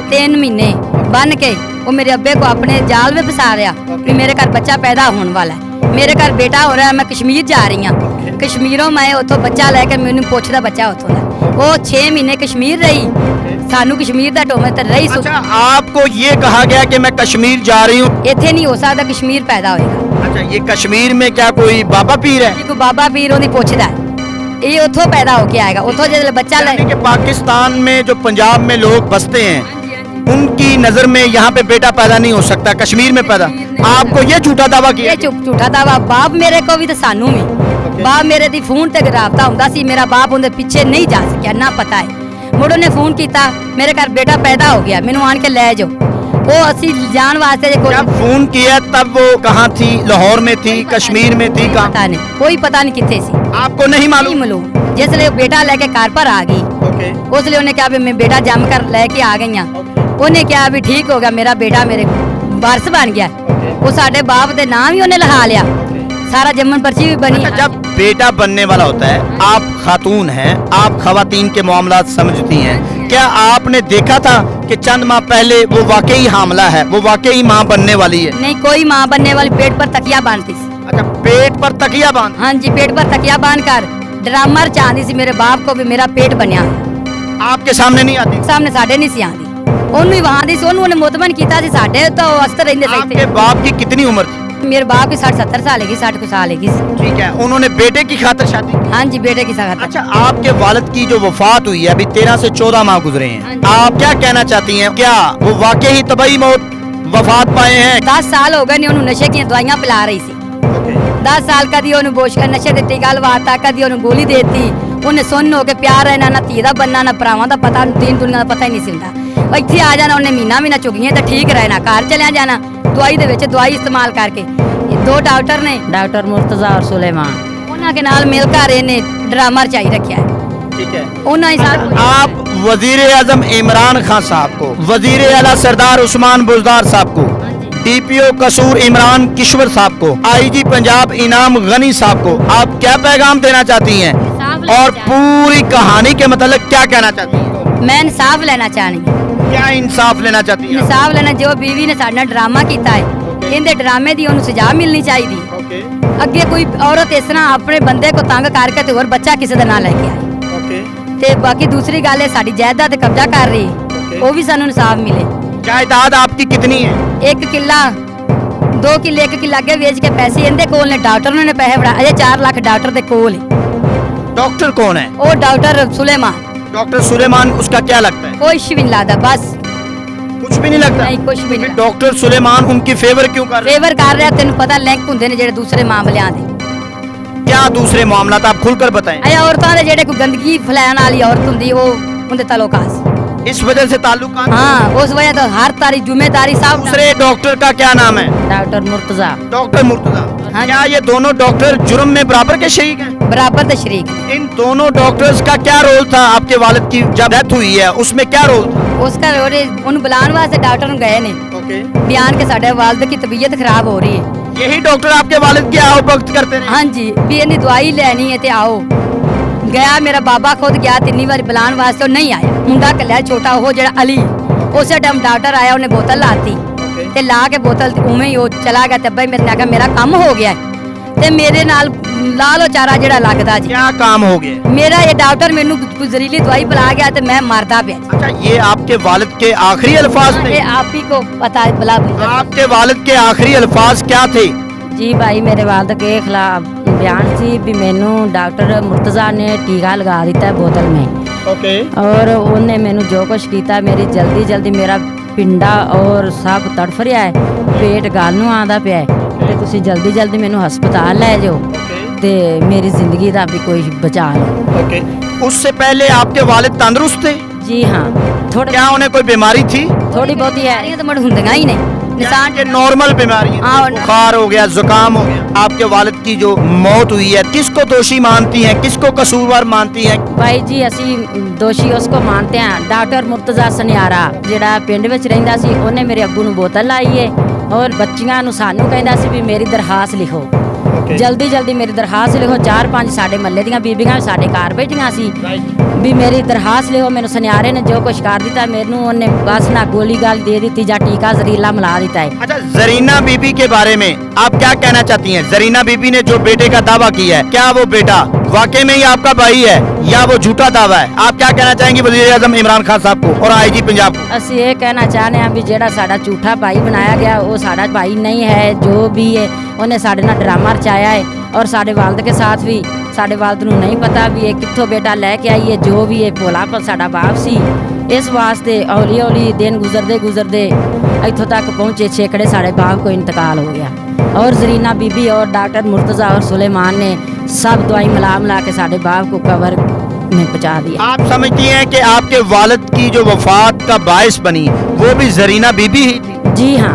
3 महीने बन के वो मेरे अब्बे को अपने जाल में फसा दिया कि मेरे घर बच्चा पैदा होने वाला है, मेरे घर बेटा हो रहा है, मैं कश्मीर जा रही हूँ। कश्मीरों मैं उतो बच्चा लेके मैनू पुछदा बच्चा उतो दा। वो 6 महीने कश्मीर रही, सानू कश्मीर दा टोमे ते रही। अच्छा, आपको ये कहा गया कि मैं कश्मीर जा रही हूँ? इत्थे नहीं हो सकता कश्मीर पैदा होएगा। अच्छा, ये कश्मीर में क्या कोई बाबा पीर है? कोई बाबा पीर ओदी पुछदा है ये उतो पैदा होके आएगा। उतो जब बच्चा ले यानी कि पाकिस्तान में जो पंजाब में लोग बसते हैं उनकी नजर में यहाँ पे बेटा पैदा नहीं हो सकता, कश्मीर में पैदा। आपको ये झूठा दावा किया? ये झूठा दावा बाप मेरे को भी तो सानू भी बाप मेरे दी फोन ते राबता हुंदा सी। मेरा बाप उनके पीछे नहीं जा सकिया ना पता है। मुड़ो ने फोन किया मेरे घर बेटा पैदा हो गया, मैनू आन के ले जाओ। वो असी जान वास्ते जब फोन किया तब वो कहाँ थी? लाहौर में थी, कश्मीर में थी, कहाँ? पता नहीं, कोई पता नहीं कितने सी। आपको नहीं मालूम? जिसले बेटा लेके घर पर आ गई उसलिए उन्हें कहा भी मैं बेटा जम कर लेके आ गई हूँ। उन्हें कहा भी ठीक हो गया मेरा बेटा मेरे वारस बन गया। वो साडे बाप दे नाम ही उन्हें लिखा लिया, सारा जमन पर्ची भी बनी। अच्छा, जब बेटा बनने वाला होता है, आप खातून हैं, आप खवातीन के मामलात समझती हैं, क्या आपने देखा था कि चंद माह पहले वो वाकई हामला है, वो वाकई माँ बनने वाली है? नहीं कोई माँ बनने वाली पेट पर तकिया बांधती सी। अच्छा, पेट पर तकिया बांध? हाँ जी पेट पर तकिया बांध कर ड्रामा चाहती सी मेरे बाप को भी मेरा पेट बनया। आपके सामने नहीं आती? सामने साढ़े नहीं सी आती। ਉਹਨੂੰ ਹੀ ਵਹਾਂ ਦੀ ਸੀ, ਉਹਨੂੰ ਉਹਨੇ ਮੁਤਮਨ ਕੀਤਾ ਸੀ ਸਾਡੇ ਤਾਂ ਉਹ ਅਸਤ ਰਹਿੰਦੇ ਸੀ आपके बाप की कितनी उम्र थी? मेरे बाप की 60-70 साल है 60 साल है। ठीक है, उन्होंने बेटे की खातिर शादी की? हाँ जी बेटे की साथ। अच्छा, आपके वालिद की जो वफात हुई है अभी 13 से 14 माह गुजरे हैं, आप क्या कहना चाहती हैं? क्या वो वाकई ही तबाही मौत वफात पाए हैं? 10 साल हो गए ने ਉਹਨੂੰ ਨਸ਼ੇ ਦੀਆਂ ਦਵਾਈਆਂ ਪਿਲਾ ਰਹੀ ਸੀ। 10 ਸਾਲ ਕਦੀ ਉਹਨੂੰ ਬੋਸ਼ਕਾ ਨਸ਼ੇ ਦੇ ਟੀਕਾ ਲਵਾਤਾ, ਕਦੀ ਉਹਨੂੰ ਗੋਲੀ ਦੇਤੀ। ਉਹਨੇ ਸੁੰਨ ਹੋ ਕੇ ਪਿਆਰ ਰਹਿਣਾ, ਨਾ ਧੀ ਦਾ ਬੰਨਾ ਨਾ ਭਰਾਵਾਂ ਦਾ ਪਤਾ, ਦੀਨ ਦੁਨੀਆ ਦਾ ਪਤਾ ਹੀ ਨਹੀਂ ਸੀ ਹੁੰਦਾ। ਇੱਥੇ ਆ ਜਾਣਾ ਉਹਨੇ ਮਹੀਨਾ ਚੁਗੀਆਂ ਤਾਂ ਠੀਕ ਰਹਿਣਾ, ਘਰ ਚਲਿਆ ਜਾਣਾ ਦਵਾਈ ਦੇ ਵਿੱਚ ਦਵਾਈ ਇਸਤੇਮਾਲ ਕਰਕੇ। ਇਹ 2 ਡਾਕਟਰ ਨੇ ਡਾਕਟਰ ਮੁਰਤਜ਼ਾ ਔਰ ਸੁਲੇਮਾਨ, ਉਹਨਾਂ ਦੇ ਨਾਲ ਮਿਲ ਕਰ ਇਹਨੇ ਡਰਾਮਾ ਰਚਾਈ ਰੱਖਿਆ ਹੈ। ठीक है। ਉਹਨਾਂ ही साथ आप वजीर आजम इमरान खान साहब को, वजीर आला सरदार उस्मान बुजदार साहब को, DPO कसूर इमरान किश्वर साहब को, IG पंजाब इनाम गनी साहब को आप क्या पैगाम देना चाहती हैं और पूरी कहानी के मतलब क्या कहना चाहती हैं? मैं इंसाफ लेना चाहनी हूँ। क्या इंसाफ लेना चाहती हैं? इंसाफ लेना, जो बीवी ने साडा ड्रामा किया है इनके ड्रामे की उन्हें सजा मिलनी चाहिए। अगे कोई औरत इस तरह अपने बंदे को तंग करके तो और बच्चा किसी का ना लेके आए। ते बाकी दूसरी गल है साडी जायदाद ते कब्जा कर रही है, वो भी सानू इंसाफ मिले। जायदाद आपकी कितनी है? 1 किला 2 किले 1 किला अगे बेच के पैसे इनके कोल ने, डॉक्टर ने पैसे बड़ा अजे 4 लाख डॉक्टर दे कोल है। डॉक्टर कौन है? वो डॉक्टर सुलेमान। डॉक्टर सुलेमान, उसका क्या लगता है? कुछ भी नहीं लगता, बस कुछ भी नहीं लगता? नहीं कुछ भी नहीं। डॉक्टर सुलेमान उनकी फेवर क्यों कर रहे हैं? फेवर कर रहा, तेन पता लिंक होंगे ने जेडे दूसरे मामलियां दे। क्या दूसरे मामलात आप खुलकर बताएं। अरे औरतों के जेडे कोई गंदगी फैलाने वाली औरत होंगी वो उनके ताल्लुकात, इस वजह से ताल्लुकात? हाँ उस वजह तो हर तारी जिम्मेदारी सब। दूसरे डॉक्टर का क्या नाम है? डॉक्टर मुर्तजा। डॉक्टर मुर्तजा। हाँ। क्या ये दोनों डॉक्टर जुर्म में बराबर के शरीक हैं? बराबर तो शरीक है। इन दोनों डॉक्टर्स का क्या रोल था? आपके वालिद की जब डेथ हुई है उसमें क्या रोल था? उसका उन बुलाने वास्ते डॉक्टर गए ने बयान के साडे वालिद की तबीयत खराब हो रही है। यही डॉक्टर आपके वालिद की आओ भक्त करते रहे? हाँ जी भी इन्हें दवाई लेनी है ते आओ ਗਿਆ ਮੇਰਾ ਬਾਬਾ ਖੁਦ ਗਿਆ 3 ਵਾਰੀ ਬੁਲਾਉਣ ਵਾਸਤੇ, ਉਹ ਨਹੀਂ ਆਇਆ। ਮੁੰਡਾ ਕੱਲਿਆ ਛੋਟਾ ਉਹ ਜਿਹੜਾ ਅਲੀ, ਉਸੇ ਟਾਈਮ ਡਾਕਟਰ ਆਇਆ, ਉਹਨੇ ਬੋਤਲ ਲਾਤੀ ਤੇ ਲਾ ਕੇ ਬੋਤਲ ਉਵੇਂ ਹੀ ਉਹ ਚਲਾ ਗਿਆ। ਤੇ ਬਈ ਮੇਰੇ ਨੇ ਕਿਹਾ ਮੇਰਾ ਕੰਮ ਹੋ ਗਿਆ ਤੇ ਮੇਰੇ ਨਾਲ ਲਾ ਲੋ ਚਾਰਾ ਜਿਹੜਾ ਲੱਗਦਾ ਜੀ। क्या काम हो गया? ਮੇਰਾ ਇਹ ਡਾਕਟਰ ਮੈਨੂੰ ਕੋਈ ਜ਼ਹਿਰੀਲੀ ਦਵਾਈ ਪਿਲਾ ਗਿਆ ਤੇ ਮੈਂ ਮਰਦਾ ਪਿਆ। अच्छा, ये आपके वालिद के आखिरी अल्फाज थे? ਇਹ ਆਪ ਹੀ को पता है भला। आपके वालिद के आखिरी अल्फाज क्या थे? ਜੀ ਭਾਈ ਮੇਰੇ ਵਾਲਦ ਕੇ ਖਿਲਾਫ ਬਿਆਨ ਸੀ ਵੀ ਮੈਨੂੰ ਡਾਕਟਰ ਮੁਰਤਜ਼ਾ ਨੇ ਟੀਕਾ ਲਗਾ ਦਿੱਤਾ ਹੈ ਬੋਤਲ में ओके। ਔਰ ਉਹਨੇ ਮੈਨੂੰ ਜੋ ਕੁਛ ਕੀਤਾ, ਮੇਰੀ ਜਲਦੀ ਮੇਰਾ ਪਿੰਡਾ ਔਰ ਸਭ ਤੜਫ ਰਿਹਾ ਹੈ, ਪੇਟ ਗਲ ਨੂੰ ਆਂਦਾ ਪਿਆ ਹੈ ਤੇ ਤੁਸੀਂ ਜਲਦੀ ਮੈਨੂੰ ਹਸਪਤਾਲ ਲੈ ਜਾਓ ਤੇ ਮੇਰੀ ਜ਼ਿੰਦਗੀ ਦਾ ਵੀ ਕੋਈ ਬਚਾ ਲਓ। ओके। उससे पहले आपके वालिद तंदुरुस्त थे? ਜੀ ਹਾਂ, क्या उन्हें कोई बीमारी थी? ਥੋੜੀ ਬਹੁਤੀ ਹੈ ਤਾਂ ਮੜ ਹੁੰਦੀਆਂ ਹੀ ਨੇ ਨਿਸ਼ਾਨ। के नॉर्मल बीमारी, हाँ। बुखार हो गया, जुकाम हो गया। आपके वालिद की जो मौत हुई है, किसको दोषी मानती हैं, किसको कसूरवार मानती हैं? ਭਾਈ ਜੀ ਅਸੀਂ ਦੋਸ਼ੀ ਉਸ ਕੋ ਮਾਨਤੇ ਹਾਂ ਡਾਕਟਰ ਮੁਰਤਜ਼ਾ ਸਨਿਆਰਾ, ਜਿਹੜਾ ਪਿੰਡ ਵਿੱਚ ਰਹਿੰਦਾ ਸੀ। ਉਹਨੇ ਮੇਰੇ ਅੱਬੂ ਨੂੰ ਬੋਤਲ ਲਾਈ ਏ ਔਰ ਬੱਚੀਆਂ ਨੂੰ ਸਾਨੂੰ ਕਹਿੰਦਾ ਸੀ ਵੀ ਮੇਰੀ ਦਰਖਾਸਤ ਲਿਖੋ, ਜਲਦੀ ਮੇਰੀ ਦਰਖਾਸਤ ਲਿਖੋ। 4-5 ਸਾਡੇ ਮੱਲੇ ਦੀਆਂ ਬੀਬੀਆਂ ਸਾਡੇ ਘਰ ਬੈਠੀਆਂ ਸੀ ਵੀ ਮੇਰੀ ਦਰਖਾਸਤ ਲਿਖੋ। ਮੈਨੂੰ ਸੁਨਿਆਰੇ ਨੇ ਜੋ ਕੁਛ ਕਰ ਦਿੱਤਾ, ਮੈਨੂੰ ਉਹਨੇ ਬਸ ਨਾ ਗੋਲੀ ਗਾਲ ਦੇ ਦਿੱਤੀ ਜਾਂ ਟੀਕਾ ਜ਼ਹਿਰੀਲਾ ਮਿਲਾ ਦਿੱਤਾ है। अच्छा, जरीना बीबी के बारे में आप क्या कहना चाहती हैं? जरीना बीबी ने जो बेटे का दावा किया है, क्या वो बेटा वाकई में ही आपका भाई है या वो झूठा दावा है? आप क्या कहना चाहेंगे वज़ीर आज़म इमरान खान साहब को और आईजी पंजाब को? ਅਸੀਂ ਇਹ ਕਹਿਣਾ ਚਾਹੁੰਦੇ ਹਾਂ ਵੀ ਜਿਹੜਾ ਸਾਡਾ ਝੂਠਾ ਭਾਈ ਬਣਾਇਆ ਗਿਆ ਉਹ ਸਾਡਾ ਭਾਈ ਨਹੀਂ ਹੈ। ਜੋ ਵੀ ਹੈ ਉਹਨੇ ਸਾਡੇ ਨਾਲ ਡਰਾਮਾ ਰਚਾਇਆ ਹੈ ਔਰ ਸਾਡੇ ਵਾਲਦ ਕੇ ਸਾਥ ਵੀ। ਸਾਡੇ ਵਾਲਦ ਨੂੰ ਨਹੀਂ ਪਤਾ ਵੀ ਇਹ ਕਿੱਥੋਂ ਬੇਟਾ ਲੈ ਕੇ ਆਈ ਹੈ। ਜੋ ਵੀ ਇਹ ਭੋਲਾ ਪਰ ਸਾਡਾ ਬਾਪ ਸੀ। ਇਸ ਵਾਸਤੇ ਹੌਲੀ ਦਿਨ ਗੁਜ਼ਰਦੇ ਇੱਥੋਂ ਤੱਕ ਪਹੁੰਚੇ ਛੇਕੜੇ ਸਾਡੇ ਬਾਪ को इंतकाल हो गया। और जरीना बीबी और डॉक्टर मुर्तज़ा और सुलेमान ने सब दवाई मिला के साढ़े बाप को कवर में पहुंचा दिया। आप समझती हैं कि आपके वालिद की जो वफात का बायस बनी वो भी जरीना बीबी ही थी? जी हाँ।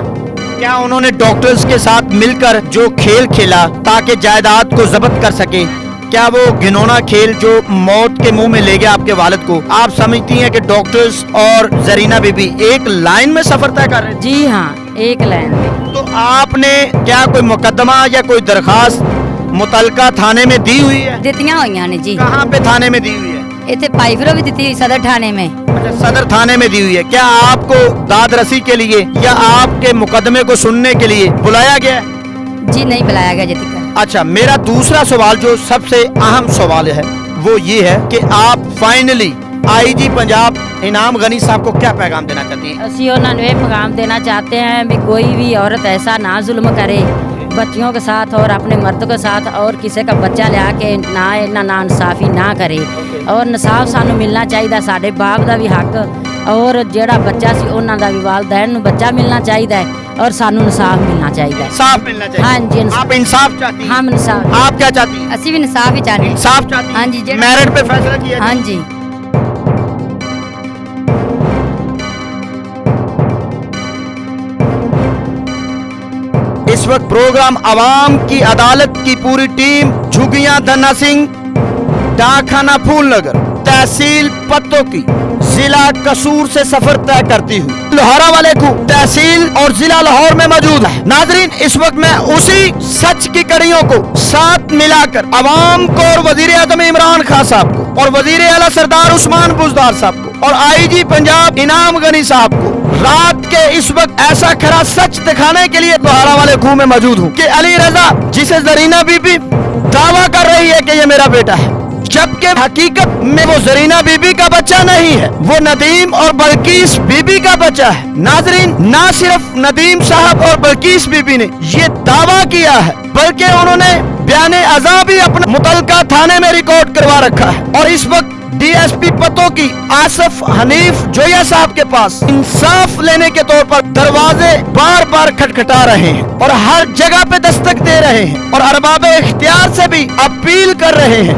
क्या उन्होंने डॉक्टर्स के साथ मिलकर जो खेल खेला ताकि जायदाद को जब्त कर सके, क्या वो घिनौना खेल जो मौत के मुंह में ले गया आपके वालिद को, आप समझती हैं कि डॉक्टर्स और जरीना बीबी एक लाइन में सफर तय कर रहे थे? जी हाँ, एक लाइन में। तो आपने क्या कोई मुकदमा या कोई दरखास्त मुतलका थाने में दी हुई है? दित्तियां हुई ने जी। कहाँ पे थाने में दी हुई है? इतने पाइफरो भी दी हुई सदर थाने में। अच्छा, सदर थाने में दी हुई है। क्या आपको दाद रसी के लिए या आपके मुकदमे को सुनने के लिए बुलाया गया है? जी नहीं बुलाया गया जी। अच्छा, मेरा दूसरा सवाल जो सबसे अहम सवाल है वो ये है कि आप फाइनली आईजी पंजाब इनाम गनी साहब को क्या पैगाम देना चाहती हैं? ਅਸੀਂ ਉਹਨਾਂ ਨੂੰ ਇਹ पैगाम देना चाहते हैं भी कोई भी औरत ऐसा ना जुल्म करे बच्चियों के साथ और अपने मर्द के साथ और किसी का बच्चा लिया के ना ना इंसाफी ना करे और इंसाफ सानू मिलना चाहिए। साढ़े बाप का भी हक और जेड़ा बच्चा सी उन्हां दा भी वालदैन नूं बच्चा मिलना चाहिए और सानू इंसाफ मिलना चाहिए। इंसाफ मिलना चाहिए। हाँ जी, इंसाफ। आप इंसाफ चाहती हैं? हम इंसाफ। आप क्या चाहती हैं? ਅਸੀਂ ਵੀ इंसाफ ही चाहते हैं। इंसाफ चाहती हैं? हाँ जी, जेड़ा- मेरिट पे फैसला किया हाँ जाए। जी। इस वक्त प्रोग्राम अवाम की अदालत की पूरी टीम झुगियां धन्ना सिंह, डाकखाना फूलनगर, तहसील पत्तों की, जिला कसूर से सफर तय करती हुई लोहारा वाले को तहसील और जिला लाहौर में मौजूद है। नाजरीन, इस वक्त मैं उसी सच की कड़ियों को साथ मिलाकर अवाम को और वजीर आज़म इमरान खान साहब को और वजीर आला सरदार उस्मान बुज़दार साहब को और आईजी पंजाब इनाम गनी साहब को रात के इस वक्त ऐसा खरा सच दिखाने के लिए लोहारा वाले खूह में मौजूद हूँ कि अली रजा, जिसे जरीना बीबी दावा कर रही है कि ये मेरा बेटा है, जबकि हकीकत में वो जरीना बीबी का बच्चा नहीं है, वो नदीम और बल्कीस बीबी का बच्चा है। नाजरीन, ना सिर्फ नदीम साहब और बल्कीस बीबी ने ये दावा किया है बल्कि उन्होंने बयाने अज़ा भी अपने मुतलका थाने में रिकॉर्ड करवा रखा है और इस वक्त डीएसपी पतों की आसिफ हनीफ जोया साहब के पास इंसाफ लेने के तौर पर दरवाजे बार बार खटखटा रहे हैं और हर जगह पे दस्तक दे रहे हैं और अरबाब इख्तियार से भी अपील कर रहे हैं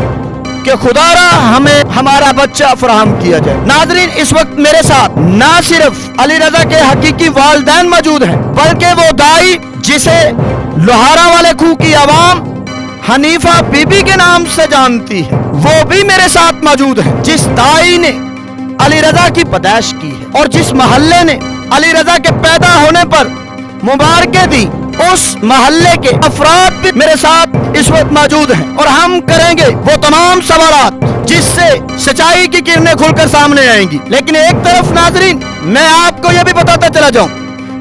कि खुदारा हमें हमारा बच्चा फराहम किया जाए। नाजरीन, इस वक्त मेरे साथ ना सिर्फ अली रजा के हकीकी वालिदैन मौजूद हैं बल्कि वो दाई जिसे लोहारा वाले खूह की आवाम हनीफा बीबी के नाम से जानती है, वो भी मेरे साथ मौजूद है। जिस दाई ने अली रजा की पैदाइश की है और जिस महल्ले ने अली रजा के पैदा होने पर मुबारकें दी उस मोहल्ले के अफराद भी मेरे साथ इस वक्त मौजूद हैं और हम करेंगे वो तमाम सवालात जिससे सच्चाई की किरणें खुलकर सामने आएंगी। लेकिन एक तरफ नाजरीन, मैं आपको यह भी बताता चला जाऊं,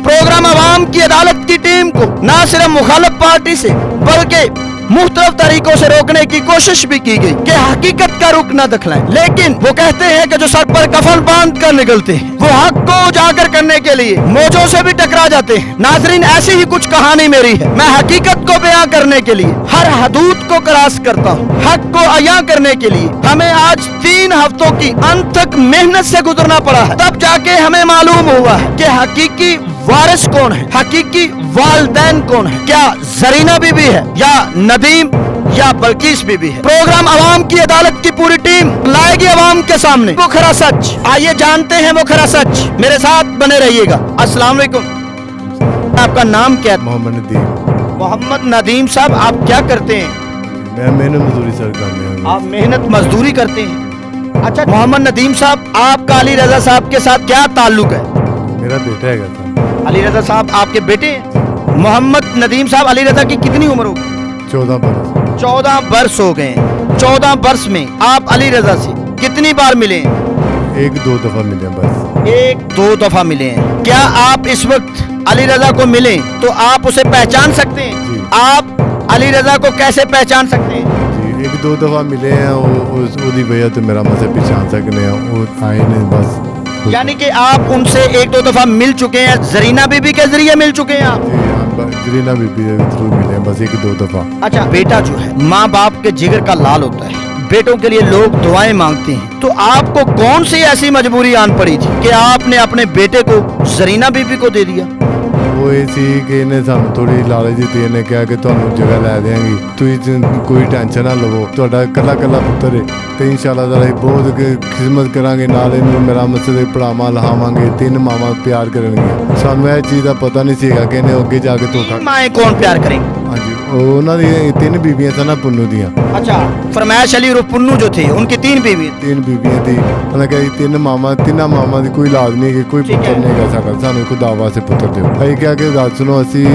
प्रोग्राम अवाम की अदालत की टीम को न सिर्फ मुखालिफ पार्टी से बल्कि मुख्तलिफ तरीकों से रोकने की कोशिश भी की गई कि हकीकत का रुख न दिखलाएं, लेकिन वो कहते हैं कि जो सर पर कफन बांध कर निकलते हैं वो हक को उजागर करने के लिए मौजों से भी टकरा जाते हैं। नाजरीन, ऐसी ही कुछ कहानी मेरी है। मैं हकीकत को बयां करने के लिए हर हदूद को क्रॉस करता हूँ। हक को अयां करने के लिए हमें आज 3 हफ्तों की अनथक मेहनत से गुजरना पड़ा है, तब जाके हमें मालूम हुआ है कि हकीकी वारिस कौन है, हकीकी वालिदैन कौन है। क्या जरीना बीबी है या नदीम या बल्कीस बीबी है। प्रोग्राम अवाम की अदालत की पूरी टीम लाएगी अवाम के सामने वो खरा सच। आइए जानते हैं वो खरा सच, मेरे साथ बने रहिएगा। अस्सलाम वालेकुम। आपका नाम क्या है? मोहम्मद नदीम। मोहम्मद नदीम साहब, आप क्या करते हैं? मैं मेहनत मजदूरी सर करने हूँ। आप मेहनत मजदूरी करते हैं। अच्छा मोहम्मद नदीम साहब, आपका अली रजा साहब के साथ क्या ताल्लुक है? मेरा बेटा है सर। अली रजा साहब आपके बेटे हैं? मोहम्मद नदीम साहब, अली रजा की कितनी उम्र हो गई? 14 बरस। 14 वर्ष हो गए। 14 वर्ष में आप अली रजा से कितनी बार मिले हैं? 1-2 दफा मिले बस। 1-2 दफा मिले हैं। क्या आप इस वक्त अली रजा को मिले तो आप उसे पहचान सकते हैं? जी। आप अली रजा को कैसे पहचान सकते हैं? जी 1-2 दफा मिले हैं। उसकी वजह तो मेरा मसे पहचान सकने हैं। वो आए नहीं बस। यानी कि आप उनसे 1-2 दफा मिल चुके हैं। जरीना बीबी के जरिए मिल चुके हैं आप? जी हाँ, जरीना बीबी के थ्रू मिले हैं बस 1-2 दफा। अच्छा, बेटा जो है माँ बाप के जिगर का लाल होता है, बेटों के लिए लोग दुआएं मांगते हैं, तो आपको कौन सी ऐसी मजबूरी आन पड़ी थी कि आपने अपने बेटे को जरीना बीबी को दे दिया? वो ये सी कि इन्हें सानू थोड़ी लालच दी। इन्हें कहा कि ਤੁਹਾਨੂੰ ਜਗ੍ਹਾ ਲੈ ਦੇਵਾਂਗੀ, ਤੁਸੀਂ ਕੋਈ ਟੈਨਸ਼ਨ ਨਾ ਲਵੋ, ਤੁਹਾਡਾ ਕੱਲਾ ਕੱਲਾ ਪੁੱਤਰ ਹੈ ਤੇ ਇਨਸ਼ਾਅੱਲਾ ਤਾਲਾ ਅਸੀਂ ਬਹੁਤ ਖਿਦਮਤ ਕਰਾਂਗੇ, ਨਾਲ ਇਹਨੂੰ ਮੇਰਾ ਮਸਲੇ ਪੜਾਵਾਂ ਲਹਾਵਾਂਗੇ, 3 ਮਾਵਾਂ ਪਿਆਰ ਕਰਨਗੀਆਂ। ਸਾਨੂੰ ਇਹ ਚੀਜ਼ ਦਾ ਪਤਾ ਨਹੀਂ ਸੀਗਾ ਕਿ ਇਹਨੇ ਅੱਗੇ ਜਾ ਕੇ ਧੋਖਾ। माएँ कौन प्यार करेंगी? ਹਾਂਜੀ, ਉਹਨਾਂ ਦੀ 3 ਬੀਬੀਆਂ ਸਨ ਨਾ ਪੁੰਨੂ ਦੀਆਂ। अच्छा, फरमाइश अली और पुन्नू जो थे उनकी 3 बीवी। 3 ਬੀਬੀਆਂ ਦੀ ਉਹਨਾਂ ਕਹੀ 3 ਮਾਵਾਂ, 3 ਮਾਵਾਂ ਦੀ ਕੋਈ ਔਲਾਦ ਨਹੀਂ, ਕਿ ਕੋਈ ਠੀਕ ਹੈ। ਪੁੱਤਰ ਨਹੀਂ ਹੈਗਾ ਸਾਡਾ, ਸਾਨੂੰ ਖੁਦਾ ਵਾਸਤੇ ਪੁੱਤਰ ਦਿਓ। ਅਸੀਂ ਕਿਹਾ ਕਿ ਗੱਲ ਸੁਣੋ, ਅਸੀਂ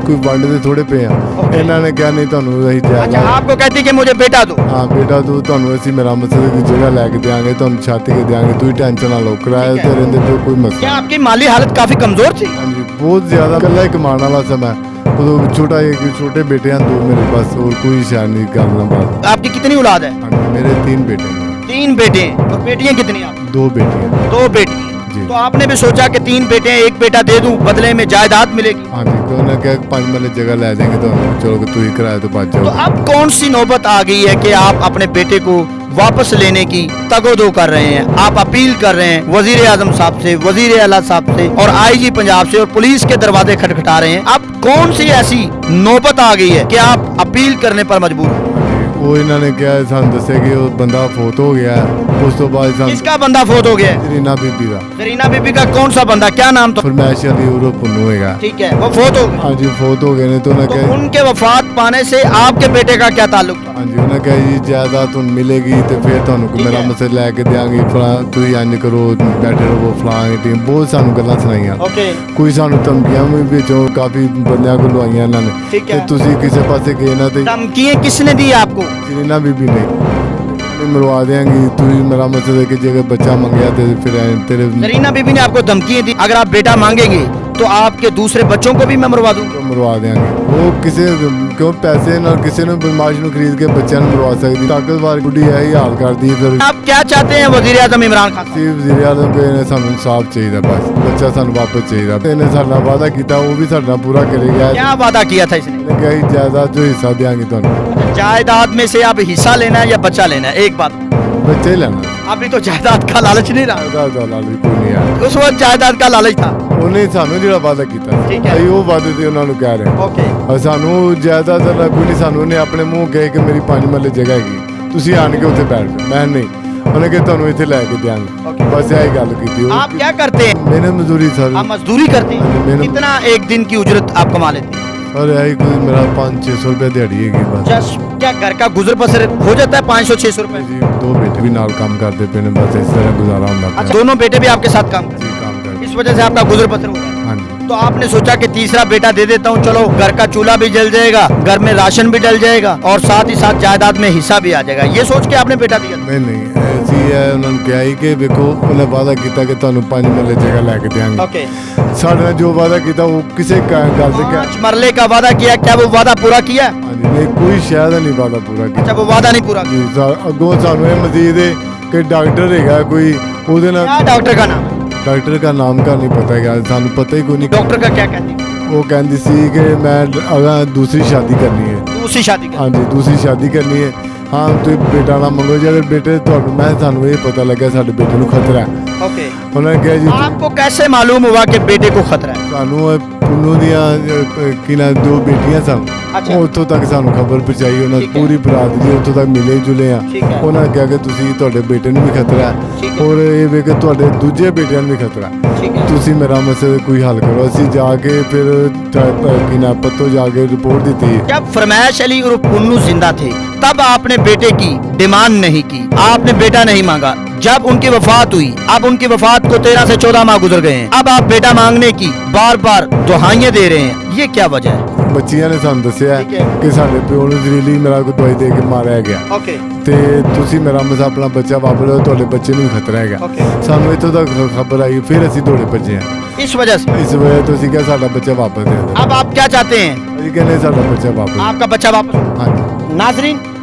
ਕੋਈ ਵੰਡ ਦੇ ਥੋੜੇ ਪਏ ਆ। ਇਹਨਾਂ ਨੇ ਕਿਹਾ ਨਹੀਂ, ਤੁਹਾਨੂੰ ਅਸੀਂ अच्छा, ਜਾਇਦਾਦ। आपको कहती कि मुझे बेटा दो। ਹਾਂ ਬੇਟਾ ਤੂੰ, ਤੁਹਾਨੂੰ ਅਸੀਂ ਮੇਰਾ ਮਸਲੇ ਦੀ ਜਗ੍ਹਾ ਲੈ ਕੇ ਦਿਆਂਗੇ, ਤੁਹਾਨੂੰ ਛਾਤੀ ਕੇ ਦਿਆਂਗੇ, ਤੁਸੀਂ ਟੈਨਸ਼ਨ ਨਾ ਲਓ, ਕਿਰਾਏ ਠੀਕ ਹੈ। ਤੇ ਰਹਿੰਦੇ ਪਏ, ਕੋਈ क्या ਮਸਲਾ आपकी माली हालत काफी कमजोर थी? ਹਾਂਜੀ ਬਹੁਤ ਜ਼ਿਆਦਾ। ਇਕੱਲਾ ਹੀ ਕਮਾਉਣ ਵਾਲਾ ਸੀ ਮੈਂ ਉਦੋਂ। ਛੋਟਾ ਇੱਕ ਛੋਟੇ ਬੇਟੇ ਹਨ 2 ਮੇਰੇ ਪਾਸ, ਹੋਰ ਕੋਈ ਸ਼ਾਨ ਨਹੀਂ ਗੱਲ ਨਾ ਬਾਤ। आपकी कितनी औलाद है? ਹਾਂਜੀ ਮੇਰੇ 3 ਬੇਟੇ ਨੇ। 3 बेटे हैं। और बेटियां कितनी आप? 2 ਬੇਟੀਆਂ। 2 बेटी। जी। तो आपने भी सोचा कि 3 बेटे हैं, 1 बेटा दे दूं, बदले में जायदाद मिलेगी। ਹਾਂਜੀ ਉਹਨੇ ਕਿਹਾ 5 ਮਰਲੇ ਜਗ੍ਹਾ ਲੈ ਦੇਂਗੇ ਤੁਹਾਨੂੰ, ਚਲੋ ਕਿ ਤੁਸੀਂ ਕਿਰਾਏ ਤੋਂ ਬਚ तो ਜਾਓ। अब कौन सी नौबत आ गई है कि आप अपने बेटे को वापस लेने की तगोदो कर रहे हैं? आप अपील कर रहे हैं वजीर आजम साहब से, वजीर आला साहब से और IG पंजाब से और पुलिस के दरवाजे खटखटा रहे हैं। अब कौन सी ऐसी नौबत आ गई है कि आप अपील करने पर मजबूर हो? ਹਾਂਜੀ, ਉਹ ਇਹਨਾਂ ਨੇ ਕਿਹਾ ਸਾਨੂੰ ਦੱਸਿਆ ਕਿ ਉਹ ਬੰਦਾ ਫੌਤ ਹੋ ਗਿਆ ਹੈ। ਉਸ ਤੋਂ ਬਾਅਦ ਸਾਨੂੰ किसका बंदा फोत हो गया है? ਜਰੀਨਾ ਬੀਬੀ ਦਾ जरीना बीबी का कौन सा बंदा, क्या नाम था? ਫਰਮਾਇਸ਼ ਅਲੀ ਉਰੋ ਪੁੰਨੂ ਹੈਗਾ। ठीक है, वो फोत हो गए। ਹਾਂਜੀ ਫੌਤ ਹੋ ਗਏ ਨੇ। तो ਉਹਨੇ तो ਕਿਹਾ उनके वफात पाने से आपके बेटे का क्या ताल्लुक था? ਹਾਂਜੀ ਉਹਨੇ ਕਿਹਾ ਜੀ ਜਾਇਦਾਦ ਤੁਹਾਨੂੰ ਮਿਲੇਗੀ ਤੇ ਫਿਰ ਤੁਹਾਨੂੰ ਠੀਕ ਮੇਰਾ ਹੈ। ਮਸਲਾ ਲੈ ਕੇ ਦਿਆਂਗੇ, ਫਲਾਂ ਤੁਸੀਂ ਇੰਜ ਕਰੋ, ਬੈਠੇ ਰਹੋ, ਫਲਾਂ ਟੀਮ ਬਹੁਤ ਸਾਨੂੰ ਗੱਲਾਂ ਸੁਣਾਈਆਂ। ओके, ਕੋਈ ਸਾਨੂੰ ਧਮਕੀਆਂ ਵੀ ਵਿੱਚੋਂ ਕਾਫੀ ਬੰਦਿਆਂ ਕੋਲ ਲਵਾਈਆਂ ਇਹਨਾਂ ਨੇ ਠੀਕ ਕਿ ਹੈ। ਤੁਸੀਂ ਕਿਸੇ ਪਾਸੇ ਗਏ ਨਾ ਤੇ धमकियां किसने दी आपको? ਜਰੀਨਾ ਬੀਬੀ ਨੇ ਮਰਵਾ ਦਿਆਂਗੀ, ਤੁਸੀਂ ਮੇਰਾ ਮਸਲਾ ਕਿ ਜੇ ਬੱਚਾ ਮੰਗਿਆ ਤੇ ਫਿਰ ਤੇਰੇ जरीना बीबी ने आपको धमकियां दी, अगर आप बेटा मांगेंगे तो आपके दूसरे बच्चों को भी मैं मरवा दूंगा। ਮਰਵਾ ਦਿਆਂਗੇ। ਉਹ ਕਿਸੇ ਕਿਉਂ ਪੈਸੇ ਨਾਲ ਕਿਸੇ ਨੂੰ ਬਦਮਾਸ਼ ਨੂੰ ਖਰੀਦ ਕੇ ਬੱਚਿਆਂ ਨੂੰ ਮਰਵਾ ਸਕਦੀ। ਤਾਕਤਵਰ ਬੁੱਢੀ ਹੈ ਹੀ ਹਾਲ ਕਰਦੀ। ਫਿਰ आप क्या चाहते हैं वजीर आजम इमरान खान? ਸੀ ਵਜ਼ੀਰ ਆਜ਼ਮ ਕੇ ਨੇ ਸਾਨੂੰ ਇਨਸਾਫ ਚਾਹੀਦਾ, ਬਸ ਬੱਚਾ ਸਾਨੂੰ ਵਾਪਸ ਚਾਹੀਦਾ। ਇਹਨੇ ਸਾਡਾ ਵਾਅਦਾ ਕੀਤਾ, ਉਹ ਵੀ ਸਾਡਾ ਪੂਰਾ ਕਰੇਗਾ। क्या वादा किया था इसने? ਇਹਨੇ ਕਿਹਾ ਸੀ ਜਾਇਦਾਦ ਜੋ ਹਿੱਸਾ ਦਿਆਂਗੇ ਤੁਹਾਨੂੰ। जायदाद में से आप हिस्सा लेना है या बच्चा लेना है? एक बात, ਬੱਚੇ ਹੀ ਲੈਣਾ। अभी तो जायदाद का लालच नहीं रहा, ਜਾਇਦਾਦ ਦਾ ਲਾਲਚ ਕੋਈ ਨਹੀਂ ਆ। उस वक्त जायदाद का लालच था। ਉਹਨੇ ਸਾਨੂੰ ਜਿਹੜਾ ਵਾਅਦਾ ਕੀਤਾ ਠੀਕ ਹੈ। ਅਸੀਂ ਉਹ ਵਾਅਦੇ ਤੇ ਉਹਨਾਂ ਨੂੰ ਕਹਿ ਰਹੇ ਹਾਂ। ओके, ਸਾਨੂੰ ਜਾਇਦਾਦ ਦਾ ਕੋਈ ਨਹੀਂ। ਸਾਨੂੰ ਉਹਨੇ ਆਪਣੇ ਮੂੰਹ ਕਹੇ ਕਿ ਮੇਰੀ 5 ਮਰਲੇ ਜਗ੍ਹਾ ਹੈਗੀ, ਤੁਸੀਂ ਆਣ ਕੇ ਉੱਥੇ ਬੈਠ ਜਾਓ। ਮੈਂ ਨਹੀਂ, ਉਹਨੇ ਕਿਹਾ ਤੁਹਾਨੂੰ ਇੱਥੇ ਲੈ ਕੇ ਦਿਆਂਗੇ। Okay. ਬਸ ਇਹੀ ਗੱਲ ਕੀਤੀ। ਉਹ आप क्या करते हैं? ਮਿਹਨਤ ਮਜ਼ਦੂਰੀ ਸਰ। आप मजदूरी करते हैं? मेहनत- कितना एक दिन की उजरत आप कमा लेते हैं? ਸਰ ਇਹੀ ਕੋਈ ਮੇਰਾ 500-600 ਰੁਪਏ ਦਿਹਾੜੀ ਹੈਗੀ ਬਸ। जस्ट क्या घर का गुजर बसर हो जाता है 500-600 रुपए? ਜੀ 2 ਬੇਟੇ ਵੀ ਨਾਲ ਕੰਮ ਕਰਦੇ ਪਏ ਨੇ, ਬਸ ਇਸ ਤਰ੍ਹਾਂ ਗੁਜ਼ਾਰਾ ਹੁੰਦਾ अच्छा, ਪਿਆ। दोनों बेटे भी आपके साथ काम करते ਜੀ ਕੰਮ हैं, ਕਰਦੇ। इस वजह से आपका गुजर बसर हो रहा है। ਹਾਂਜੀ तो आपने सोचा कि तीसरा बेटा दे देता हूँ, चलो घर का चूल्हा भी जल जाएगा, घर में राशन भी डल जाएगा और साथ ही साथ जायदाद में हिस्सा भी आ जाएगा, ये सोच के आपने बेटा दिया? ਨਹੀਂ ਐਸੀ ਹੈ ਉਹਨਾਂ ਨੂੰ ਕਿਹਾ ਸੀ ਕਿ ਵੇਖੋ ਉਹਨੇ ਵਾਅਦਾ ਕੀਤਾ ਕਿ ਤੁਹਾਨੂੰ 5 ਮਰਲੇ ਜਗ੍ਹਾ ਲੈ ਕੇ ਦੇਵਾਂਗੇ। ओके, ਸਾਡੇ ਨਾਲ ਜੋ ਵਾਅਦਾ ਕੀਤਾ ਉਹ ਕਿਸੇ ਗੱਲ ਤੇ ਕਿਹਾ 5 मरले का वादा किया, क्या वो वादा पूरा किया? ਹਾਂਜੀ ਨਹੀਂ ਕੋਈ ਸ਼ਾਇਦ ਨਹੀਂ ਵਾਅਦਾ ਪੂਰਾ ਕੀਤਾ अच्छा, वो वादा नहीं पूरा किया। ਜੀ ਅੱਗੋਂ ਸਾਨੂੰ ਇਹ ਮਜ਼ੀਦ ਹੈ ਕਿ ਡਾਕਟਰ ਹੈਗਾ ਕੋਈ ਉਹਦੇ ਨਾਲ क्या डॉक्टर का नाम है? ਡਾਕਟਰ ਦਾ ਨਾਮ ਕਾ ਨਹੀਂ ਪਤਾ ਹੈਗਾ ਸਾਨੂੰ ਪਤਾ ਹੀ ਕੋਈ ਨਹੀਂ डॉक्टर का क्या कहती है? ਉਹ ਕਹਿੰਦੀ ਸੀ ਕਿ ਮੈਂ ਅਗਾਂ ਦੂਸਰੀ ਸ਼ਾਦੀ ਕਰਨੀ ਹੈ दूसरी शादी का? ਹਾਂਜੀ ਦੂਸਰੀ ਸ਼ਾਦੀ ਕਰਨੀ ਹੈ ਹਾਂ ਤੁਸੀਂ ਬੇਟਾ ਨਾ ਮੰਗੋ ਜੇ ਅਗਰ ਬੇਟੇ ਤੁਹਾਨੂੰ ਮੈਂ ਸਾਨੂੰ ਇਹ ਪਤਾ ਲੱਗਿਆ ਸਾਡੇ ਬੇਟੇ ਨੂੰ ਖਤਰਾ ਹੈ ओके, ਉਹਨਾਂ ਨੇ ਕਿਹਾ ਜੀ आपको कैसे मालूम हुआ कि बेटे को खतरा है? ਸਾਨੂੰ ਪੁੰਨੂ ਦੀਆਂ ਕੀ ਨਾ 2 ਬੇਟੀਆਂ ਸਨ ਅੱਛਾ। ਉਹ ਉੱਥੋਂ ਤੱਕ ਸਾਨੂੰ ਖਬਰ ਪਹੁੰਚਾਈ ਉਹਨਾਂ ਠੀਕ ਹੈ। ਪੂਰੀ ਬਰਾਤ ਜੀ ਉੱਥੋਂ ਤੱਕ ਮਿਲੇ ਜੁਲੇ ਆ ਠੀਕ ਹੈ। ਉਹਨਾਂ ਨੇ ਕਿਹਾ ਕਿ ਤੁਸੀਂ ਤੁਹਾਡੇ ਬੇਟੇ ਨੂੰ ਵੀ ਖਤਰਾ ਠੀਕ ਹੈ ਹੈ। ਔਰ ਇਹ ਵੀ ਕਿ ਤੁਹਾਡੇ ਦੂਜੇ ਬੇਟਿਆਂ ਨੂੰ ਵੀ ਖਤਰਾ ਹੈ ठीक है। ਤੁਸੀਂ ਮੇਰਾ ਮਸਲਾ ਕੋਈ ਹੱਲ ਕਰੋ ਅਸੀਂ ਜਾ ਕੇ ਫਿਰ ਕੀ ਨਾ ਪੱਤੋ ਜਾ ਕੇ ਰਿਪੋर्ट ਦਿੱਤੀ जब फरमाइश अली और पुन्नू जिंदा थे तब आपने बेटे की डिमांड नहीं की, आपने बेटा नहीं मांगा। जब उनकी वफात हुई, अब उनकी वफात को 13 से 14 माह गुजर गए हैं, अब आप बेटा मांगने की बार बार दुहाइयां दे रहे हैं, ये क्या वजह है? ਬੱਚੀਆਂ ਨੇ ਸਾਨੂੰ ਦੱਸਿਆ ਠੀਕ ਹੈ। ਕਿ ਸਾਡੇ ਪਿਓ ਨੂੰ ਜ਼ਰੀਲੀ ਮੇਰਾ ਕੋਈ ਦਵਾਈ ਦੇ ਕੇ ਮਾਰਿਆ ਗਿਆ ओके, ਤੇ ਤੁਸੀਂ ਮੇਰਾ ਮਸਾ ਆਪਣਾ ਬੱਚਾ ਵਾਪਸ ਲਓ ਤੁਹਾਡੇ ਬੱਚੇ ਨੂੰ ਵੀ ਖਤਰਾ ਹੈਗਾ ओके, ਸਾਨੂੰ ਇੱਥੋਂ ਤੱਕ ਖਬਰ ਆਈ ਫਿਰ ਅਸੀਂ ਦੌੜੇ ਭੱਜੇ ਹਾਂ इस वजह से ਇਸ ਵਜ੍ਹਾ ਤੋਂ ਅਸੀਂ ਕਿਹਾ ਸਾਡਾ ਬੱਚਾ ਵਾਪਸ ਦੇ ਦਿਓ अब आप क्या चाहते हैं? ਅਸੀਂ ਕਹਿੰਦੇ ਸਾਡਾ ਬੱਚਾ ਵਾਪਸ आपका बच्चा वापस? ਹਾਂਜੀ नाजरीन,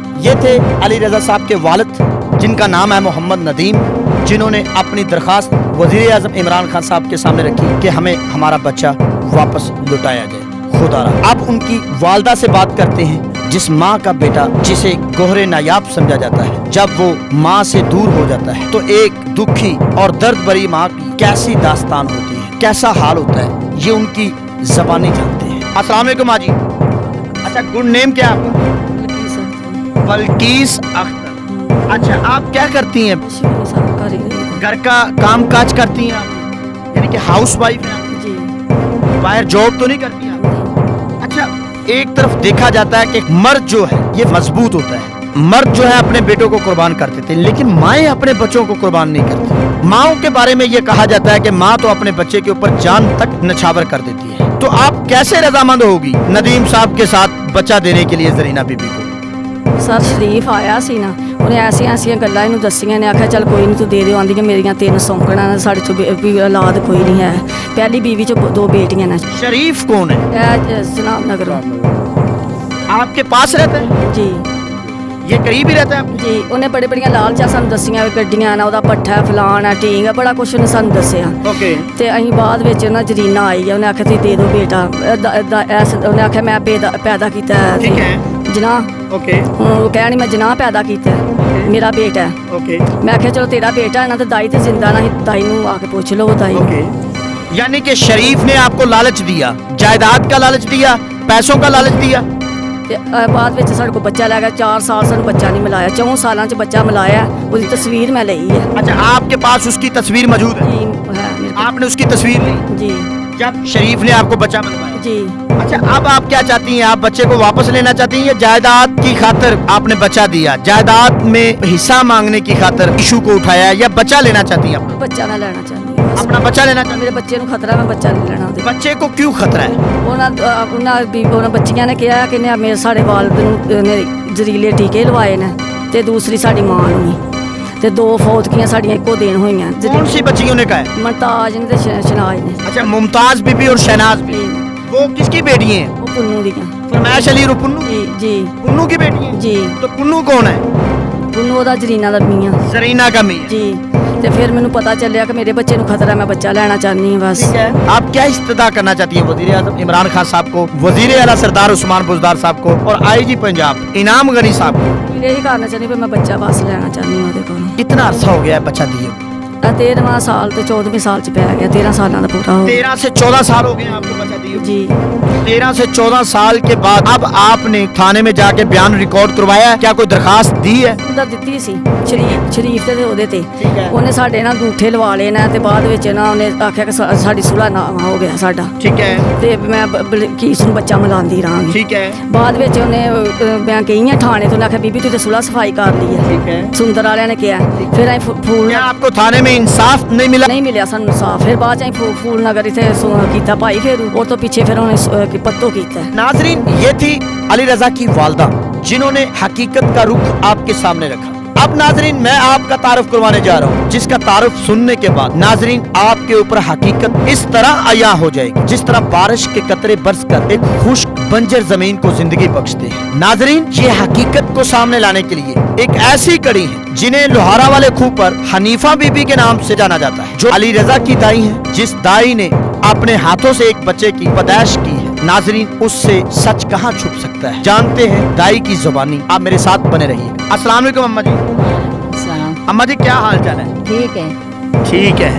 ये थे अली रजा साहब के वालिद, जिनका नाम है मोहम्मद नदीम, जिन्होंने अपनी दरख्वास्त वज़ीर आज़म इमरान खान साहब के सामने रखी कि हमें हमारा बच्चा वापस लौटाया जाए। खुदा रहा। अब उनकी वालदा से बात करते हैं, जिस माँ का बेटा जिसे गोहरे नायाब समझा जाता है, जब वो माँ से दूर हो जाता है तो एक दुखी और दर्द भरी माँ की कैसी दास्तान होती है, कैसा हाल होता है, ये उनकी ज़बानी जानते हैं। अस्सलाम वालेकुम माँ जी। अच्छा, गुड नेम क्या है आपका? बल्कीस अख्तर। अच्छा, आप क्या करती हैं? घर का काम काज करती हैं आप, यानी कि हाउस वाइफ हैं आप? जी बाहर जॉब तो नहीं करती हैं आप? अच्छा, एक तरफ देखा जाता है कि मर्द जो है ये मजबूत होता है, मर्द जो है अपने बेटों को कुर्बान कर देते हैं, लेकिन माएँ अपने बच्चों को कुर्बान नहीं करती। माओं के बारे में ये कहा जाता है कि माँ तो अपने बच्चे के ऊपर जान तक नछावर कर देती है। तो आप कैसे रजामंद होगी नदीम साहब के साथ बच्चा देने के लिए जरीना बीबी को? ਸਰ ਸ਼ਰੀਫ ਆਇਆ ਸੀ ਨਾ, ਉਹਨੇ ਐਸੀਆਂ ਐਸੀਆਂ ਗੱਲਾਂ ਇਹਨੂੰ ਦੱਸੀਆਂ ਨੇ, ਆਖਿਆ ਚੱਲ ਕੋਈ ਨਹੀਂ ਤੂੰ ਦੇ ਦਿਓ। ਆਂਦੀ ਕਿ ਮੇਰੀਆਂ 3 ਸੌਂਕਣਾ ਨੇ, ਸਾਡੇ ਚੋਂ ਵੀ ਔਲਾਦ ਕੋਈ ਨਹੀਂ ਹੈ। ਪਹਿਲੀ ਬੀਵੀ ਚੋਂ 2 ਬੇਟੀਆਂ ਨੇ। शरीफ कौन है? ਇਹ ਜਨਾਬ ਨਗਰ आपके पास रहता है? ਜੀ ये करीब ही रहता है आपके? ਜੀ ਉਹਨੇ ਬੜੇ ਬੜੀਆਂ ਲਾਲਚਾਂ ਸਾਨੂੰ ਦੱਸੀਆਂ ਵੀ ਗੱਡੀਆਂ ਨਾ, ਉਹਦਾ ਪੱਠਾ ਫਲਾਣ ਆ ਢੀਂਗ ਆ, ਬੜਾ ਕੁਛ ਉਹਨੇ ਸਾਨੂੰ ਦੱਸਿਆ। ओके, ਤੇ ਅਸੀਂ ਬਾਅਦ ਵਿੱਚ ਨਾ ਜਰੀਨਾ ਆਈ ਆ, ਉਹਨੇ ਆਖਿਆ ਤੁਸੀਂ ਦੇ ਦਿਓ ਬੇਟਾ। ਉਹਨੇ ਆਖਿਆ ਮੈਂ ਪੈਦਾ ਕੀਤਾ ਹੈ ठीक है, ਜਨਾਹ। ओके, ਹੁਣ ਉਹ ਕਹਿਣੀ ਮੈਂ ਜਨਾਹ ਪੈਦਾ ਕੀਤਾ ਹੈ, ਮੇਰਾ ਬੇਟਾ ਹੈ। ओके, ਮੈਂ ਆਖਿਆ ਚਲੋ ਤੇਰਾ ਬੇਟਾ ਹੈ ਨਾ, ਤੇ ਦਾਈ ਤੇ ਜ਼ਿੰਦਾ ਨਾ, ਦਾਈ ਨੂੰ ਆ ਕੇ ਪੁੱਛ ਲਓ ਦਾਈ ਨੂੰ। ओके। यानी कि शरीफ ने आपको लालच दिया, जायदाद का लालच दिया, पैसों का लालच दिया। ਤੇ ਬਾਅਦ ਵਿੱਚ ਸਾਡੇ ਕੋਲ ਬੱਚਾ ਲੈ ਗਿਆ। 4 ਸਾਲ ਸਾਨੂੰ ਬੱਚਾ ਨਹੀਂ ਮਿਲਾਇਆ। 4 ਸਾਲਾਂ 'ਚ ਬੱਚਾ ਮਿਲਾਇਆ। ਉਹਦੀ ਤਸਵੀਰ ਮੈਂ ਲਈ ਹੈ अच्छा, आपके पास उसकी तस्वीर मौजूद है? ਜੀ ਹੈ ਮੇਰੇ ਕੋਲ। आपने उसकी तस्वीर ली ਜੀ जब शरीफ ने आपको बच्चा मिलवाया? जी अच्छा, अब आप क्या चाहती हैं? आप बच्चे को वापस लेना चाहती हैं या जायदाद की खातिर आपने बच्चा दिया, जायदाद में हिस्सा मांगने की खातिर इशू को उठाया, या बच्चा लेना चाहती हैं? अपना ਬੱਚਾ ਮੈਂ ਲੈਣਾ ਚਾਹੁੰਦੀ ਹਾਂ ਬਸ। अपना बच्चा लेना चाहती ਮੇਰੇ ਬੱਚੇ ਨੂੰ ਖਤਰਾ, ਮੈਂ ਬੱਚਾ ਨਹੀਂ ਲੈਣਾ ਉਹਦੇ। हैं? बच्चे को क्यों खतरा है? ਉਹਨਾਂ ਬੱਚੀਆਂ ਨੇ ਕਿਹਾ ਕਿ ਨੇ ਮੇਰੇ ਸਾਡੇ ਵਾਲਦ ਨੂੰ ਉਹਨੇ ਜ਼ਰੀਲੇ ਟੀਕੇ ਲਵਾਏ ਨੇ, ਤੇ ਦੂਸਰੀ ਸਾਡੀ ਮਾਂ ਨੂੰ ਵੀ, ਤੇ 2 ਫੌਤਕੀਆਂ ਸਾਡੀਆਂ ਇੱਕੋ ਦਿਨ ਹੋਈਆਂ। कौन सी बच्चियों ने कहा है? ਮਨਤਾਜ ਨੇ ਤੇ ਸ਼ਨਾਜ ਨੇ। अच्छा, मुमताज बीबी और शहनाज भी, ਜੀ वो किसकी बेटी हैं? ਉਹ ਪੁੰਨੂ ਦੀਆਂ। फरमाइश अली और पुन्नू? ਜੀ ਜੀ पुन्नू की बेटी हैं? ਜੀ तो पुन्नू कौन है? ਪੁੰਨੂ ਉਹਦਾ ਜਰੀਨਾ ਦਾ ਮੀਆਂ। जरीना का मियां। ਜੀ ਤੇ ਫਿਰ ਮੈਨੂੰ ਪਤਾ ਚੱਲਿਆ ਕਿ ਮੇਰੇ ਬੱਚੇ ਨੂੰ ਖਤਰਾ, ਮੈਂ ਬੱਚਾ ਲੈਣਾ ਚਾਹਨੀ ਹਾਂ ਬਸ। ठीक है, आप क्या इस्तदा करना चाहती हैं वज़ीर आज़म इमरान खान साहब को, वज़ीर आला सरदार उस्मान बुज़दार साहब को, और IG पंजाब इनाम गनी साहब को? ਇਹੀ ਕਰਨਾ ਚਾਹਨੀ ਵੀ ਮੈਂ ਬੱਚਾ ਬਸ ਲੈਣਾ ਚਾਹਨੀ ਹਾਂ ਉਹਦੇ ਕੋਲੋਂ। कितना अरसा हो गया है बच्चा दिए? 13ਵਾਂ ਸਾਲ ਤੇ 14ਵੇਂ ਸਾਲ ਚ ਪੈ ਗਿਆ। 13 ਸਾਲਾਂ ਦਾ ਪੂਰਾ ਹੋ ਗਿਆ। 13 से 14 साल हो गए हैं आपको बच्चा दिए? ਜੀ 13 से 14 साल के बाद अब आपने थाने में जाके बयान रिकॉर्ड करवाया है, क्या कोई दरखास्त दी है? ਉਹਦਾ ਦਿੱਤੀ ਸੀ ਸ਼ਰੀਫ ਤੇ ਉਹਦੇ ਤੇ ਠੀਕ ਹੈ। ਉਹਨੇ ਸਾਡੇ ਨਾਲ ਅੰਗੂਠੇ ਲਵਾ ਲਏ ਨਾ ਤੇ ਬਾਅਦ ਵਿੱਚ ਨਾ ਉਹਨੇ ਆਖਿਆ ਕਿ ਸਾਡੀ ਸੁਲਾ ਨਾ ਹੋ ਗਿਆ ਸਾਡਾ ठीक है, ਤੇ ਮੈਂ ਬਲਕੀਸ ਨੂੰ ਬੱਚਾ ਮਿਲਾਉਂਦੀ ਰਹਾਂਗੀ। ठीक है, ਬਾਅਦ ਵਿੱਚ ਉਹਨੇ ਮੈਂ ਗਈ ਹਾਂ ਥਾਣੇ ਤੋਂ, ਉਹਨੇ ਆਖਿਆ ਬੀਬੀ ਤੂੰ ਤੇ ਸੁਲਾ ਸਫਾਈ ਕਰ ਲਈ ਹੈ। ठीक है। ਸੁੰਦਰ ਵਾਲਿਆਂ ਨੇ ਕਿਹਾ ਫਿਰ ਅਸੀਂ ਫੂਲ क्या आपको थाने में इंसाफ नहीं मिला? ਨਹੀਂ ਮਿਲਿਆ ਸਾਨੂੰ ਸਾਫ। ਫਿਰ ਬਾਅਦ ਚ ਅਸੀਂ ਫੂਲ ਨਗਰ ਇੱਥੇ ਕੀਤਾ ਭਾਈ, ਫਿਰ ਉਹ ਤੋਂ ਪਿੱਛੇ ਫਿਰ ਉਹਨੇ ਪੱਤੋ ਕੀਤਾ। नाजरीन, ये थी अली रजा की वालदा जिन्होंने हकीकत का रुख आपके सामने रखा। अब नाजरीन मैं आपका तारुफ करवाने जा रहा हूँ, जिसका तारुफ सुनने के बाद नाजरीन आपके ऊपर हकीकत इस तरह अया हो जाएगी जिस तरह बारिश के कतरे बरसकर एक खुश्क बंजर जमीन को जिंदगी बख्शते हैं। नाजरीन, ये हकीकत को सामने लाने के लिए एक ऐसी कड़ी है जिन्हें लोहारा वाले खूह पर हनीफा बीबी के नाम से जाना जाता है, जो अली रजा की दाई है, जिस दाई ने अपने हाथों से एक बच्चे की पैदाइश की है। नाजरीन, उससे सच कहाँ छुप सकता है, जानते हैं दाई की जुबानी। आप मेरे साथ बने रहिए। अस्सलाम वालेकुम अम्मा जी। अम्मा जी क्या हाल चाल है? ठीक है। ठीक है।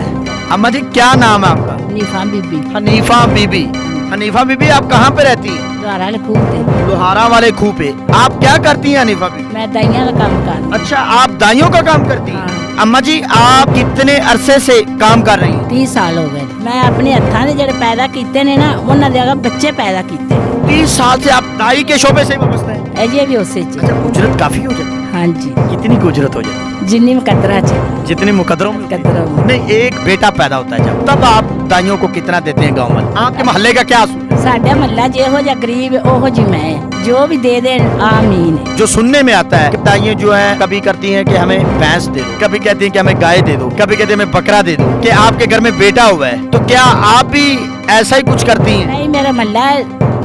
अम्मा जी क्या नाम है आपका? नीफा बीबी हनीफा बीबी। हनीफा बीबी आप कहाँ पे रहती हैं? द्वारा खूब लोहारा वाले खूह पे। आप क्या करती हैं हनीफा बीबी? मैं दहिया का काम कर। अच्छा, आप दाइयों का काम करती हैं? हाँ। अम्मा जी आप कितने अरसे से काम कर रही हैं? 30 साल हो गए। मैं अपने हत्थां ने ਜਿਹੜੇ ਪੈਦਾ ਕੀਤੇ ਨੇ ਨਾ ਉਹਨਾਂ ਦੇ ਅਗਾ ਬੱਚੇ ਪੈਦਾ ਕੀਤੇ। 30 साल से आप दाई के शोबे से वाबस्ता हैं? ਅਜੇ ਵੀ ਉਸੇ ਚ। अच्छा, उजरत काफी हो जाती हाँ जी, है? कितनी की उजरत हो जाती है? जिन्नी मुकद्दरा च जितने मुकद्दरों में? मुकद्दरों में। नहीं, एक बेटा पैदा होता है जब, तब आप दाइयों को कितना देते हैं गाँव में? आपके मोहल्ले का क्या असूल है? साडा महल्ला ਜਿਹੋ ਜਿਹਾ गरीब ओहो जी मैं जो भी दे दे आमीन। जो सुनने में आता है कि दाइयाँ जो है कभी करती हैं कि हमें भैंस दे दो, कभी कहती हैं कि हमें गाय दे दो, कभी कहते हैं हमें बकरा दे दो, कि आपके घर में बेटा हुआ है, तो क्या आप भी ऐसा ही कुछ करती हैं? नहीं, मेरा महल्ला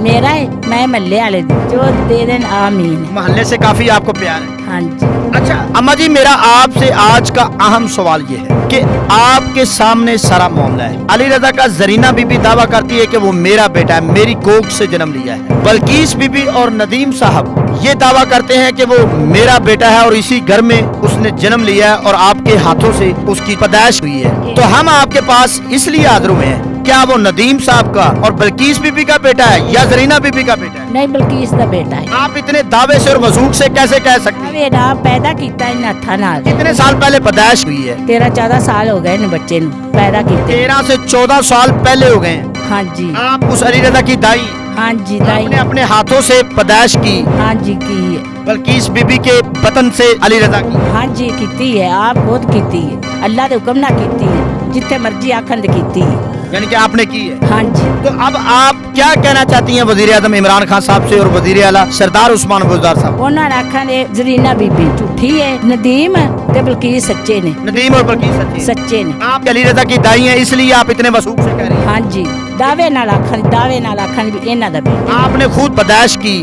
मेरा है, मैं महल्ले वाले जो दे देन आमीन। मोहल्ले से काफी आपको प्यार है। हाँ जी। अच्छा अम्मा जी, मेरा आपसे आज का अहम सवाल ये है कि आपके सामने सारा मामला है। अली रजा का जरीना बीबी दावा करती है कि वो मेरा बेटा है, मेरी कोख से जन्म लिया है। बल्कीस बीबी और नदीम साहब ये दावा करते हैं कि वो मेरा बेटा है और इसी घर में उसने जन्म लिया है और आपके हाथों से उसकी पैदाइश हुई है। तो हम आपके पास इसलिए हाजिर हुए हैं, क्या वो नदीम साहब का और बल्कीस बीबी का बेटा है या जरीना बीबी का बेटा है? नहीं, बल्कि इसका बेटा है। आप इतने दावे से और वजूक से कैसे कह सकते हैं? बेटा पैदा किया इन हथा नाल। कितने साल पहले पैदाइश हुई है? 13-14 साल हो गए ने बच्चे नु पैदा किए। 13 से 14 साल पहले हो गए हैं। हाँ जी। आप उस अली रजा की दाई? हाँ जी, दाई आपने अपने हाथों से पैदाइश की? हाँ जी की है। बल्कीस बीबी के बतन से अली रजा की? हाँ जी की है, आप खुद की है, अल्लाह के हुक्म ना की है, जिथे मर्जी आखन दे की है, यानी कि आपने की है। हाँ जी। तो अब आप क्या कहना चाहती हैं वजीर आजम इमरान खान साहब से और वजीर आला सरदार उस्मान बुज़दार साहब? उन्होंने आखा ने जरीना बीबी झूठी है, नदीम ते बल्कीस सच्चे ने। नदीम और बल्कीस सच्चे ने। आप अली रजा की दाई हैं, इसलिए आप इतने वसूख से कह रही हैं? हाँ जी, दावे नाल आखन भी इन्हां दा बेटा आपने खुद पैदाइश की,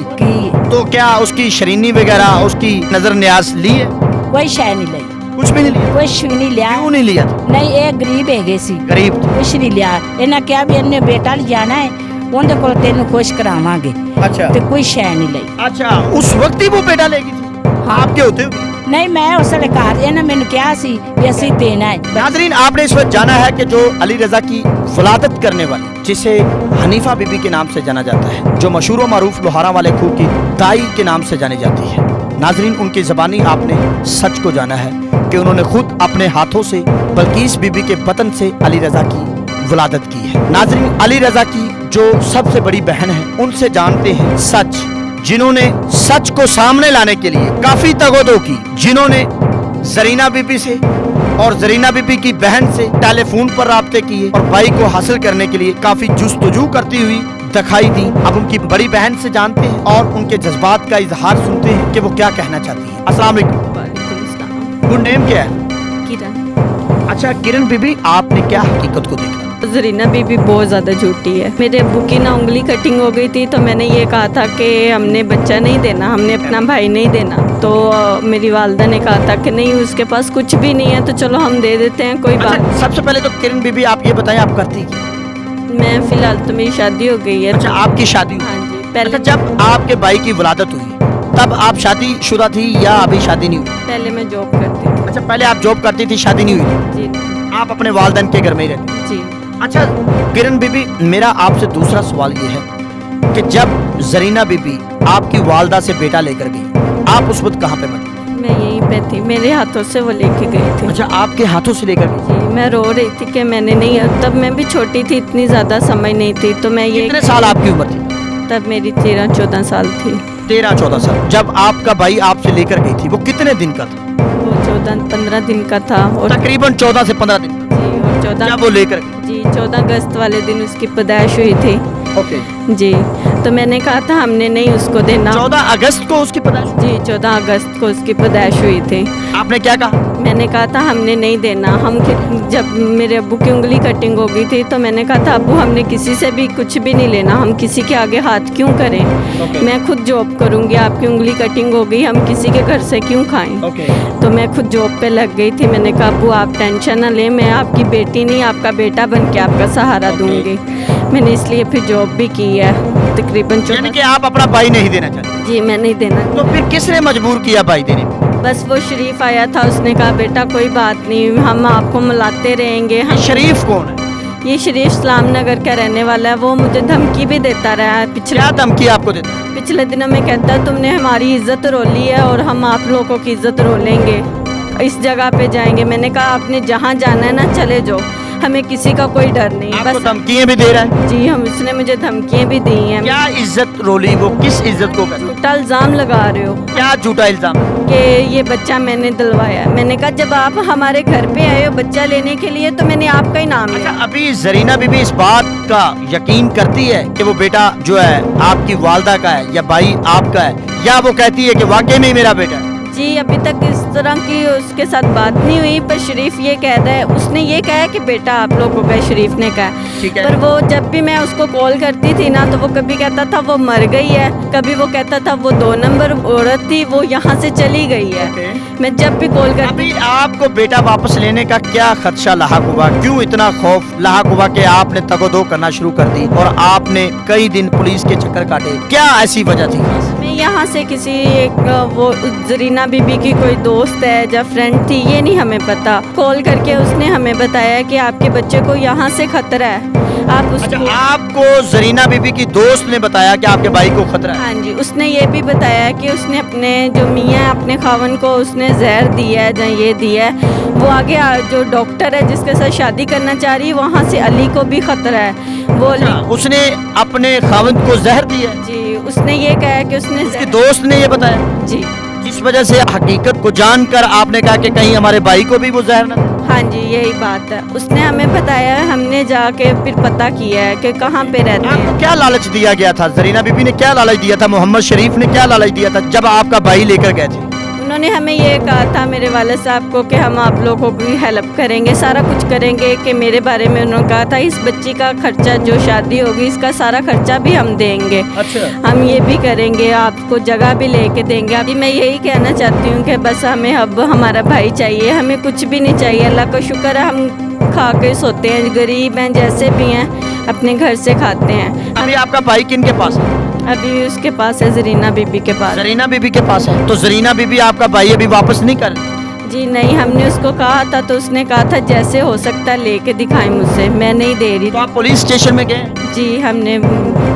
तो क्या उसकी शरीनी वगैरह उसकी नजर न्याज ली है? कोई शय नहीं लई, कुछ भी नहीं लिया? कुछ भी नहीं लिया। क्यों नहीं लिया? नहीं, ये गरीब है सी, गरीब कुछ नहीं लिया। इन्हें क्या भी इन्हें बेटा ले जाना है, उनके को तेन खुश करावांगे। अच्छा। तो कोई शय नहीं लई। अच्छा, उस वक्त ही वो बेटा लेगी थी? हाँ। आपके होते हुए? नहीं, मैं उस वेले घर इन्हें मैंने क्या सी भी असी देना है। नाज़रीन, आपने इस वक्त जाना है कि जो अली रजा की वलादत करने वाली, जिसे हनीफा बीबी के नाम से जाना जाता है, जो मशहूर व मारूफ लोहारा वाले खूह की दाई के नाम से जानी जाती है, नाज़रीन उनकी ज़बानी आपने सच को जाना है कि उन्होंने खुद अपने हाथों से बल्कीस बीबी के बतन से अली रजा की वलादत की है। नाज़रीन, अली रजा की जो सबसे बड़ी बहन है, उनसे जानते हैं सच, जिन्होंने सच को सामने लाने के लिए काफी तगोदो की, जिन्होंने जरीना बीबी से और जरीना बीबी की बहन से टेलीफोन पर राब्ते किए और भाई को हासिल करने के लिए काफी जुस्तजू करती हुई दिखाई दी। अब उनकी बड़ी बहन से जानते हैं और उनके जज्बात का इजहार सुनते हैं कि वो क्या कहना चाहती है। अस्सलाम वालेकुम। गुड नेम क्या है? किरण। अच्छा किरण बीबी, आपने क्या हकीकत को देखा? जरीना बीबी बहुत ज़्यादा झूठी है। मेरे अब्बू की ना उंगली कटिंग हो गई थी, तो मैंने ये कहा था कि हमने बच्चा नहीं देना, हमने अपना भाई नहीं देना। तो मेरी वालदा ने कहा था कि नहीं, उसके पास कुछ भी नहीं है, तो चलो हम दे देते हैं, कोई बात। अच्छा, सबसे पहले तो किरण बीबी आप ये बताएं, आप करती क्या? मैं फिलहाल तो मेरी शादी हो गई है। अच्छा, आपकी शादी हुई? हाँ जी। पहले अच्छा, जब आपके भाई की वलादत हुई तब आप शादी शुदा थी या अभी शादी नहीं हुई? पहले मैं जॉब करती थी। अच्छा, पहले आप जॉब करती थी, शादी नहीं हुई थी? जी आप अपने वालिदैन के घर में ही रहती? जी। अच्छा किरण बीबी, मेरा आपसे दूसरा सवाल ये है کہ جب زرینہ بی بی آپ کی والدہ سے بیٹا لے کر گئی, آپ اس وقت کہاں پہ موجود؟ मैं यहीं पे थी, मेरे हाथों से वो लेके गई थी. اچھا, آپ کے ہاتھوں سے لے کر گئی. जी, मैं रो رही थी कि मैंने नहीं, तब मैं भी छोटी थी, इतनी ज़्यादा समझ नहीं थी, तो मैं ये, کتنے سال آپ کی عمر تھی؟ तब मेरी 13-14 साल थी. 13-14 سال. جب آپ کا بھائی آپ سے لے کر گئی تھی وہ کتنے دن کا تھا؟ وہ 14-15 دن کا تھا. اور تقریباً 14 سے 15 دن. جی, اور 14 جب وہ لے کر گئی. جی 14 اگست والے دن اس کی پیدائش ہوئی تھی. اوکے. جی, تو میں نے کہا تھا ہم نے نہیں اس کو دینا. 14 اگست کو اس کی پیدائش. جی 14 اگست کو اس کی پیدائش ہوئی تھی. آپ نے کیا کہا؟ میں نے کہا تھا ہم نے نہیں دینا. ہم جب میرے ابو کی انگلی کٹنگ ہو گئی تھی تو میں نے کہا تھا ابو ہم نے کسی سے بھی کچھ بھی نہیں لینا, ہم کسی کے آگے ہاتھ کیوں کریں, میں خود جاب کروں گی, آپ کی انگلی کٹنگ ہو گئی, ہم کسی کے گھر سے کیوں کھائیں. تو میں خود جاب پہ لگ گئی تھی. میں نے کہا ابو آپ ٹینشن نہ لیں, میں آپ کی بیٹی نہیں آپ کا بیٹا بن کے آپ کا سہارا دوں گی. میں نے اس لیے پھر جاب بھی کی ہے تقریباً. یعنی کہ آپ اپنا بھائی نہیں دینا چاہتے؟ جی میں نہیں دینا. تو پھر کس نے مجبور کیا بھائی دینے میں؟ بس وہ شریف آیا تھا, اس نے کہا بیٹا کوئی بات نہیں, ہم آپ کو ملاتے رہیں گے. شریف کون ہے؟ یہ شریف اسلام نگر کا رہنے والا ہے. وہ مجھے دھمکی بھی دیتا رہا ہے. کیا دھمکی آپ کو دیتا ہے؟ پچھلے دنوں میں کہتا تم نے ہماری عزت رولی ہے اور ہم آپ لوگوں کی عزت رولیں گے, اس جگہ پہ جائیں گے. میں نے کہا آپ نے جہاں جانا ہے نا چلے جاؤ, ہمیں کسی کا کوئی ڈر نہیں. آپ کو دھمکیاں بھی دے رہا ہے؟ جی اس نے مجھے دھمکیاں بھی دی ہیں. کیا عزت رولی, وہ کس عزت کو کہتے ہیں؟ جھوٹا الزام لگا رہے ہو. کیا جھوٹا الزام؟ کہ یہ بچہ میں نے دلوایا. میں نے کہا جب آپ ہمارے گھر پہ آئے ہو بچہ لینے کے لیے تو میں نے آپ کا ہی نام لیا. اچھا, ابھی زرینہ بی بی اس بات کا یقین کرتی ہے کہ وہ بیٹا جو ہے آپ کی والدہ کا ہے یا بھائی آپ کا ہے, یا وہ کہتی ہے کہ واقعی میں میرا بیٹا ہے؟ جی ابھی تک اس طرح کی اس کے ساتھ بات نہیں ہوئی, پر شریف یہ کہتا ہے, اس نے یہ کہا کہ بیٹا آپ لوگوں کا, شریف نے کہا. پر وہ جب بھی میں اس کو کال کرتی تھی نا تو وہ کبھی کہتا تھا وہ مر گئی ہے, کبھی وہ کہتا تھا وہ 2 نمبر عورت تھی وہ یہاں سے چلی گئی ہے. میں جب بھی کال کرتی. ابھی آپ کو بیٹا واپس لینے کا کیا خدشہ لاحق ہوا, کیوں اتنا خوف لاحق ہوا کہ آپ نے تگ و دو کرنا شروع کر دی اور آپ نے کئی دن پولیس کے چکر کاٹے, کیا ایسی وجہ تھی؟ میں یہاں سے کسی ایک وہ زرینہ بی بی کی کوئی دوست ہے یا فرینڈ تھی یہ نہیں ہمیں پتا, کال کر کے اس نے ہمیں بتایا کہ آپ کے بچے کو یہاں سے خطرہ ہے. آپ اس کو, آپ کو زرینہ بی بی کی دوست نے بتایا کہ آپ کے بھائی کو خطرہ ہے؟ ہاں جی, اس نے یہ بھی بتایا کہ اس نے اپنے جو میاں اپنے خاون کو اس نے زہر دیا ہے یا یہ دیا ہے, وہ آگے جو ڈاکٹر ہے جس کے ساتھ شادی کرنا چاہ رہی ہے وہاں سے علی کو بھی خطرہ ہے. وہ اس نے اپنے خاوند کو زہر دیا؟ جی اس نے یہ کہا کہ اس نے, اس کی دوست نے یہ بتایا؟ جی. اس وجہ سے حقیقت کو جان کر آپ نے کہا کہ کہیں ہمارے بھائی کو بھی وہ زہر نہ. ہاں جی یہی بات ہے, اس نے ہمیں بتایا, ہم نے جا کے پھر پتہ کیا ہے کہ کہاں پہ رہتے ہیں. آپ کو کیا لالچ دیا گیا تھا؟ زرینہ بی بی نے کیا لالچ دیا تھا, محمد شریف نے کیا لالچ دیا تھا جب آپ کا بھائی لے کر گئے تھے؟ انہوں نے ہمیں یہ کہا تھا میرے والد صاحب کو کہ ہم آپ لوگوں کی ہیلپ کریں گے, سارا کچھ کریں گے. کہ میرے بارے میں انہوں نے کہا تھا اس بچی کا خرچہ جو شادی ہوگی اس کا سارا خرچہ بھی ہم دیں گے, ہم یہ بھی کریں گے, آپ کو جگہ بھی لے کے دیں گے. ابھی میں یہی کہنا چاہتی ہوں کہ بس ہمیں اب ہمارا بھائی چاہیے, ہمیں کچھ بھی نہیں چاہیے. اللہ کا شکر ہے ہم کھا کے سوتے ہیں, غریب ہیں جیسے بھی ہیں اپنے گھر سے کھاتے ہیں. ابھی آپ کا بھائی کن کے پاس ہے؟ ابھی اس کے پاس ہے زرینہ بی بی کے پاس. زرینہ بی بی کے پاس ہے. تو زرینہ بی بی آپ کا بھائی ابھی واپس نہیں کر؟ جی نہیں, ہم نے اس کو کہا تھا تو اس نے کہا تھا جیسے ہو سکتا ہے لے کے دکھائیں مجھ سے, میں نہیں دے رہی. تو آپ پولیس اسٹیشن میں گئے؟ جی ہم نے.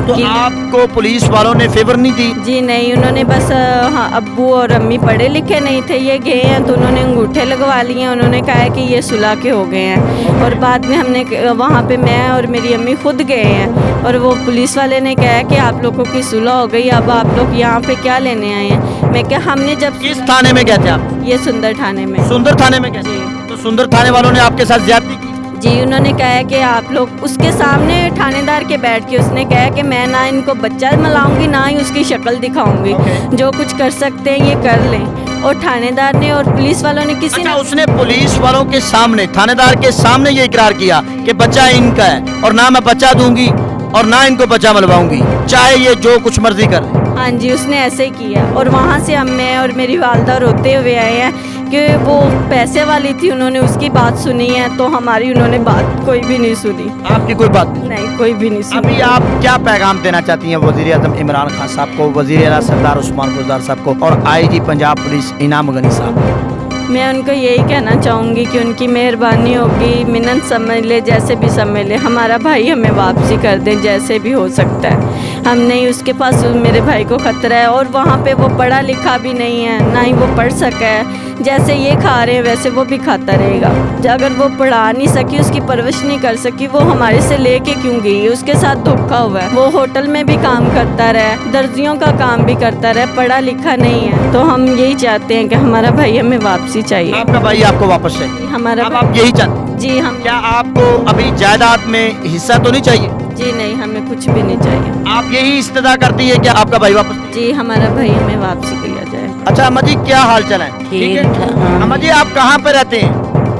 تو آپ کو پولیس والوں نے فیور نہیں دی؟ جی نہیں, انہوں نے بس ہاں ابو اور امی پڑھے لکھے نہیں تھے, یہ گئے ہیں تو انہوں نے انگوٹھے لگوا لیے ہیں. انہوں نے کہا ہے کہ یہ صلح کے ہو گئے ہیں, اور بعد میں ہم نے وہاں پہ میں اور میری امی خود گئے ہیں, اور وہ پولیس والے نے کہا کہ آپ لوگوں کی صلح ہو گئی, اب آپ لوگ یہاں پہ کیا لینے آئے ہیں. میں کہ ہم نے جب. کس تھانے میں گئے تھے آپ؟ یہ سندر تھانے میں. سندر تھانے میں گئے؟ جی. تو سندر تھانے والوں نے آپ کے ساتھ زیادتی کی؟ جی انہوں نے کہا کہ آپ لوگ اس کے سامنے تھانے دار کے بیٹھ کے اس نے کہا کہ میں نہ ان کو بچہ ملاؤں گی نہ ہی اس کی شکل دکھاؤں گی, جو کچھ کر سکتے ہیں یہ کر لیں. اور تھانے دار نے اور پولیس والوں نے کسی نے. اس نے پولیس والوں کے سامنے, تھانے دار کے سامنے یہ اقرار کیا کہ بچہ ان کا ہے اور نہ میں بچہ دوں گی اور نہ ان کو بچہ ملواؤں گی, چاہے یہ جو کچھ مرضی کر لیں. ہاں جی اس نے ایسے ہی کیا, اور وہاں سے ہم میں اور میری والدہ روتے ہوئے آئے ہیں کہ وہ پیسے والی تھی, انہوں نے اس کی بات سنی ہے تو ہماری انہوں نے بات کوئی بھی نہیں سنی. آپ کی کوئی بات نہیں, کوئی بھی نہیں سنی. ابھی آپ کیا پیغام دینا چاہتی ہیں وزیر اعظم عمران خان صاحب کو, وزیر اعلیٰ سردار عثمان گلزار صاحب کو اور IG پنجاب پولیس انعام غنی صاحب کو؟ میں ان کو یہی کہنا چاہوں گی کہ ان کی مہربانی ہوگی, منت سمجھ لے, جیسے بھی سمجھ لے, ہمارا بھائی ہمیں واپسی کر دیں جیسے بھی ہو سکتا ہے. हम नहीं, उसके पास मेरे भाई को खतरा है और वहाँ पे वो पढ़ा लिखा भी नहीं है, ना ही वो पढ़ सका है। जैसे ये खा रहे हैं वैसे वो भी खाता रहेगा। अगर वो पढ़ा नहीं सकी, उसकी परवरिश नहीं कर सकी, वो हमारे से लेके क्यों गई? उसके साथ धोखा हुआ है। वो होटल में भी काम करता रहा, दर्जियों का काम भी करता रहा, पढ़ा लिखा नहीं है। तो हम यही चाहते हैं कि हमारा भाई हमें वापसी चाहिए। आपका भाई आपको वापस चाहिए? हमारा अब भाई, आप यही चाहते हैं? जी हम, क्या आपको अभी जायदाद में हिस्सा तो नहीं चाहिए? जी नहीं, हमें कुछ भी नहीं चाहिए। आप यही इस्तदा करती है कि आपका भाई वापस? जी हमारा भाई हमें वापसी किया जाए। अच्छा अम्मा जी, क्या हाल चाल है? ठीक है ठाक। अम्मा जी, आप कहाँ पे रहते हैं?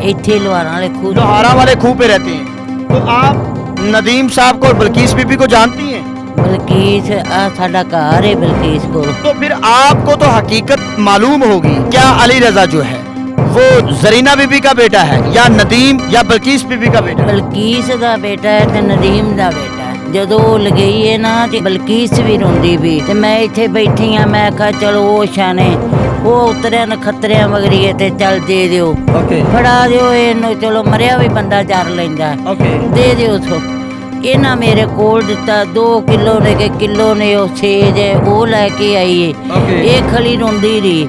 ਇੱਥੇ ਲੋਹਾਰਾਂ ਵਾਲੇ ਖੂਹ लोहारा वाले खूह पे रहते हैं। तो आप नदीम साहब को और बल्कीस बीबी को जानती हैं? ਬਲਕੀਸ ਆ ਸਾਡਾ ਘਰ ਹੈ ਬਲਕੀਸ ਕੋਲ। तो फिर आपको तो हकीकत मालूम होगी। क्या अली रजा जो है वो जरीना बीबी का बेटा है या नदीम या बल्कीस बीबी का बेटा है? ਬਲਕੀਸ ਦਾ ਬੇਟਾ ਹੈ ਤੇ ਨਦੀਮ ਦਾ ਬੇਟਾ ਹੈ। ਜਦੋਂ ਉਹ ਲਗਈ ਹੈ ਨਾ ਤੇ ਬਲਕੀਸ ਵੀ ਰੋਂਦੀ ਵੀ ਤੇ ਮੈਂ ਇੱਥੇ ਬੈਠੀ ਆ। ਮੈਂ ਕਿਹਾ ਚਲੋ ਉਹ ਸ਼ਾਨੇ ਉਹ ਉਤਰਿਆ ਨਖੱਤਰਿਆਂ ਵਗਰੀਏ ਤੇ ਚੱਲ ਦੇ ਦਿਓ, ओके ਫੜਾ ਦਿਓ ਇਹਨੂੰ। ਚਲੋ ਮਰਿਆ ਵੀ ਬੰਦਾ ਜਰ ਲੈਂਦਾ, ओके ਦੇ ਦਿਓ ਸੋ। ਇਹਨਾਂ ਮੇਰੇ ਕੋਲ ਦਿੱਤਾ 2 ਕਿਲੋ ਨੇ ਕਿ ਕਿਲੋ ਨੇ ਉਹ ਸੇਜ ਹੈ ਉਹ ਲੈ ਕੇ ਆਈ ਹੈ। ओके ਇਹ ਖਲੀ ਰੋਂਦੀ ਰਹੀ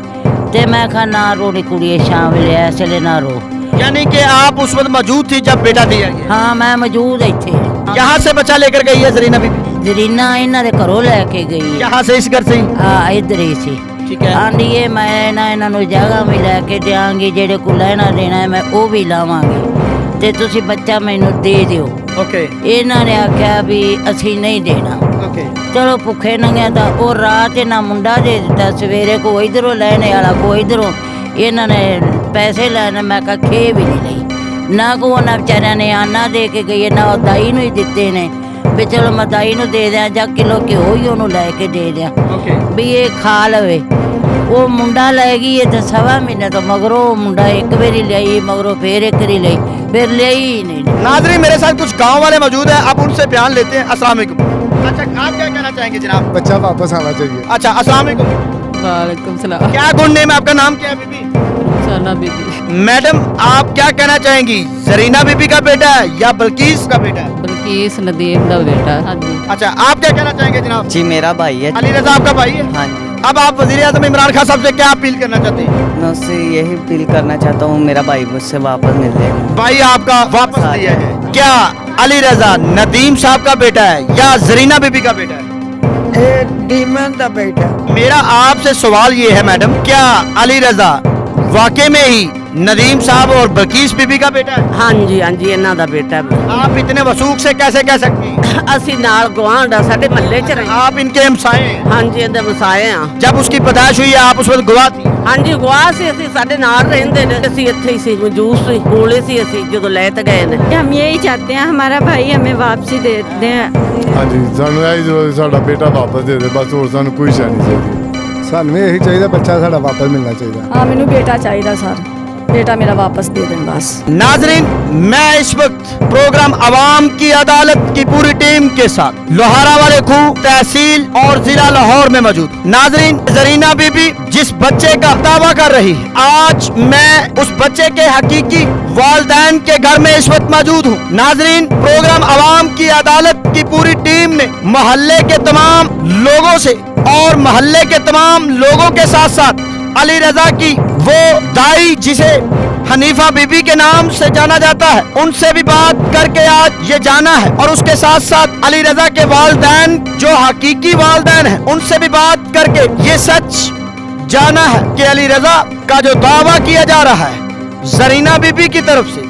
ਤੇ ਮੈਂ ਕਿਹਾ ਨਾ ਰੋਣੀ ਕੁੜੀਏ ਸ਼ਾਮ ਵੇਲੇ ਇਸ ਵੇਲੇ ਨਾ ਰੋ। यानी कि आप उस वक्त मौजूद थी जब बेटा दिया गया? ਹਾਂ ਮੈਂ ਮੌਜੂਦ ਇੱਥੇ। यहाँ से बच्चा लेकर गई है जरीना बीबी? ਜ਼ਰੀਨਾ ਇਹਨਾਂ ਦੇ ਘਰੋਂ ਲੈ ਕੇ ਗਈ ਹੈ। यहाँ से इस घर से ही? ਆ ਇੱਧਰ ਹੀ ਸੀ। ठीक है। ਆਂਦੀ ਇਹ ਮੈਂ ਇਹਨਾਂ ਨੂੰ ਜਗ੍ਹਾ ਵੀ ਲੈ ਕੇ ਦਿਆਂਗੀ, ਜਿਹੜੇ ਕੋ ਲੈਣਾ ਦੇਣਾ ਹੈ ਮੈਂ ਉਹ ਵੀ ਲਾਵਾਂਗੀ ਤੇ ਤੁਸੀਂ ਬੱਚਾ ਮੈਨੂੰ ਦੇ ਦਿਓ। ओके ਇਹਨਾਂ ਨੇ ਆਖਿਆ ਵੀ ਅਸੀਂ ਨਹੀਂ ਦੇਣਾ। ओके ਚਲੋ ਭੁੱਖੇ ਨੰਗਿਆਂ ਦਾ ਉਹ ਰਾਤ ਇਹਨਾਂ ਮੁੰਡਾ ਦੇ ਦਿੱਤਾ, ਸਵੇਰੇ ਕੋ ਇਧਰੋਂ ਲੈਣੇ ਵਾਲਾ ਕੋ ਇਧਰੋਂ। ਇਹਨਾਂ ਨੇ ਪੈਸੇ ਲੈਣੇ, ਮੈਂ ਕਿਹਾ ਖੇ ਵੀ ਨਹੀਂ ਲਈ। ਨਾ ਕੋ ਉਹਨਾਂ ਵਿਚਾਰਿਆਂ ਨੇ ਆਨਾ ਦੇ ਕੇ ਗਈ, ਨਾ ਉਹ ਦਾਈ ਨੂੰ ਹੀ ਦਿੱਤੇ ਨੇ ਵੀ ਚਲੋ ਮੈਂ ਦਾਈ ਨੂੰ ਦੇ ਦਿਆਂ ਜਾਂ ਕਿਲੋ ਘਿਓ ਹੀ ਉਹਨੂੰ ਲੈ ਕੇ ਦੇ ਦਿਆਂ ओके ਵੀ ਇਹ ਖਾ ਲਵੇ। ਉਹ ਮੁੰਡਾ ਲੈ ਗਈ ਇਹ ਤਾਂ 1.5 ਮਹੀਨੇ ਤੋਂ ਮਗਰੋਂ ਉਹ ਮੁੰਡਾ ਇੱਕ ਵਾਰੀ ਲਈ, ਮਗਰੋਂ ਫੇਰ ਇੱਕ ਵਾਰੀ ਲਈ, ਫਿਰ ਲਈ ਹੀ ਨਹੀਂ। नाजरीन, मेरे साथ कुछ गांव वाले मौजूद हैं, अब उनसे बयान लेते हैं। अस्सलाम वालेकुम। अच्छा, आप क्या कहना चाहेंगे जनाब? बच्चा वापस आना चाहिए। अच्छा, अस्सलाम वालेकुम। वालेकुम सलाम। क्या गुड नेम है आपका? नाम क्या है बीबी? रुखसाना बीबी। मैडम, आप क्या कहना चाहेंगी? जरीना बीबी का बेटा है या बल्कीस का बेटा है? बल्कीस नदीम दा बेटा। हाँ जी। अच्छा, आप क्या कहना चाहेंगे जनाब? जी मेरा भाई है। अली रजा आपका भाई है? हाँ जी, अब आप वजीर आजम इमरान खान साहब से क्या अपील करना चाहते हैं? मैं उससे यही अपील करना चाहता हूँ मेरा भाई मुझसे वापस मिल जाए। भाई आपका वापस दिया है। क्या अली रजा नदीम साहब का बेटा है या जरीना बीबी का बेटा है? डीमन का बेटा। मेरा आपसे सवाल ये है मैडम, क्या अली रजा वाकई में ही नदीम साहब और बल्कीस बीबी का बेटा है? हाँ जी ਇਹਨਾਂ ਦਾ ਬੇਟਾ आप इतने वसूख से कैसे कह सकती हैं? ਅਸੀਂ ਨਾਲ ਗਵਾਂਢ ਆ ਸਾਡੇ ਮਹੱਲੇ 'ਚ ਰਹੇ। आप इनके हमसाए हैं। ਹਾਂ ਜੀ ਇਹਦੇ ਵਸਾਏ ਆ। जब उसकी पैदाइश हुई है आप उस वक्त गवाह थी? ਹਾਂ ਜੀ ਗਵਾਹ ਸੀ, ਅਸੀਂ ਸਾਡੇ ਨਾਲ ਰਹਿੰਦੇ ਨੇ, ਅਸੀਂ ਇੱਥੇ ਹੀ ਸੀ, ਮੌਜੂਦ ਸੀ, ਕੋਲੇ ਸੀ ਅਸੀਂ ਜਦੋਂ ਲੈ ਤੇ ਗਏ ਨੇ। हम यही चाहते हैं हमारा भाई हमें वापसी दे दें। ਹਾਂਜੀ ਸਾਨੂੰ ਇਹ ਜ਼ਰੂਰ ਸਾਡਾ ਬੇਟਾ ਵਾਪਸ ਦੇ ਦੇ, ਬਸ ਹੋਰ ਸਾਨੂੰ ਕੋਈ ਸ਼ੈ ਨਹੀਂ ਚਾਹੀਦੀ। ਸਾਨੂੰ ਵੀ ਇਹੀ ਚਾਹੀਦਾ, ਬੱਚਾ ਸਾਡਾ ਵਾਪਸ ਮਿਲਣਾ ਚਾਹੀਦਾ। हाँ मैनू बेटा चाहिए सर, बेटा मेरा वापस दे दें बस। नाजरीन, मैं इस वक्त प्रोग्राम अवाम की अदालत की पूरी टीम के साथ लोहारा वाले खूह तहसील और जिला लाहौर में मौजूद। नाजरीन, जरीना बीबी जिस बच्चे का दावा कर रही है, आज मैं उस बच्चे के हकीकी वालिदैन के घर में इस वक्त मौजूद हूँ। नाजरीन, प्रोग्राम अवाम की अदालत की पूरी टीम ने मोहल्ले के तमाम लोगों से और मोहल्ले के तमाम लोगों के साथ साथ अली रजा की वो दाई जिसे हनीफा बीबी के नाम से जाना जाता है, उनसे भी बात करके आज ये जाना है। और उसके साथ साथ अली रजा के वालिदैन जो हकीकी वालिदैन हैं, उनसे भी बात करके ये सच जाना है कि अली रजा का जो दावा किया जा रहा है जरीना बीबी की तरफ से,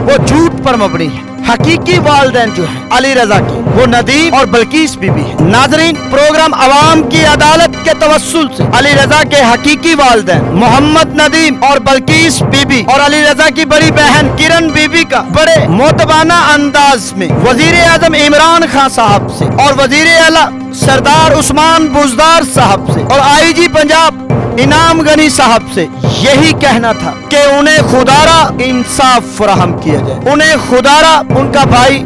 वो झूठ पर मबनी है। हकीकी वालिदैन जो है अली रजा की, वो नदीम और बल्कीस बीबी है। नाजरीन, प्रोग्राम अवाम की अदालत के तवस्सुल से अली रजा के हकीकी वालिदैन मोहम्मद नदीम और बल्कीस बीबी और अली रजा की बड़ी बहन किरण बीबी का बड़े मोतबाना अंदाज में वजीर आजम इमरान खान साहब से और वजीर आला सरदार उस्मान बुजदार साहब से और आईजी पंजाब इनाम गनी साहब से यही कहना था कि उन्हें खुदारा इंसाफ फराहम किया जाए, उन्हें खुदारा उनका भाई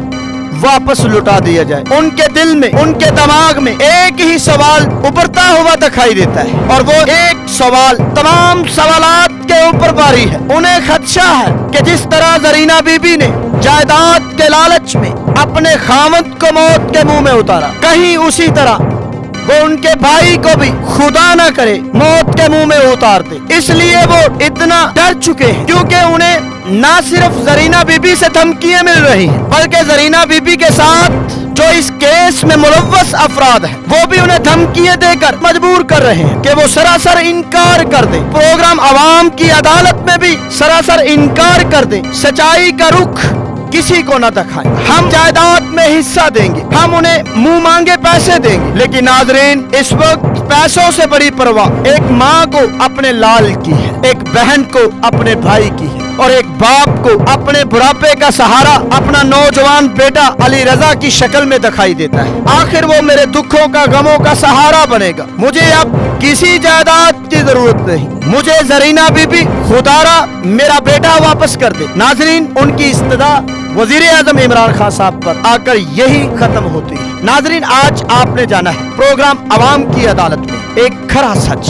वापस लुटा दिया जाए। उनके दिल में, उनके दिमाग में एक ही सवाल उभरता हुआ दिखाई देता है और वो एक सवाल तमाम सवालात के ऊपर बारी है। उन्हें खदशा है कि जिस तरह जरीना बीबी ने जायदाद के लालच में अपने खामद को मौत के मुंह में उतारा, कहीं उसी तरह वो उनके भाई को भी खुदा न करे मौत के मुंह में उतार दे। इसलिए वो इतना डर चुके हैं क्योंकि उन्हें ना सिर्फ जरीना बीबी से धमकियां मिल रही हैं, बल्कि जरीना बीबी के साथ जो इस केस में मुलव्वस अफराद हैं वो भी उन्हें धमकियां देकर मजबूर कर रहे हैं कि वो सरासर इनकार कर दे। प्रोग्राम अवाम की अदालत में भी सरासर इनकार कर दे, सच्चाई का रुख किसी को न दिखाएं। हम जायदाद में हिस्सा देंगे, हम उन्हें मुंह मांगे पैसे देंगे, लेकिन नाजरीन इस वक्त पैसों से बड़ी परवाह एक माँ को अपने लाल की है, एक बहन को अपने भाई की है, और एक बाप को अपने बुढ़ापे का सहारा अपना नौजवान बेटा अली रजा की शक्ल में दिखाई देता है। आखिर वो मेरे दुखों का, गमों का सहारा बनेगा। मुझे अब किसी जायदाद की जरूरत नहीं, मुझे जरीना बीबी खुदारा मेरा बेटा वापस कर दे। नाजरीन उनकी इस्तदा वजीर आजम इमरान खान साहब पर आकर यही खत्म होती है। नाजरीन आज आपने जाना है प्रोग्राम अवाम की अदालत में एक खरा सच।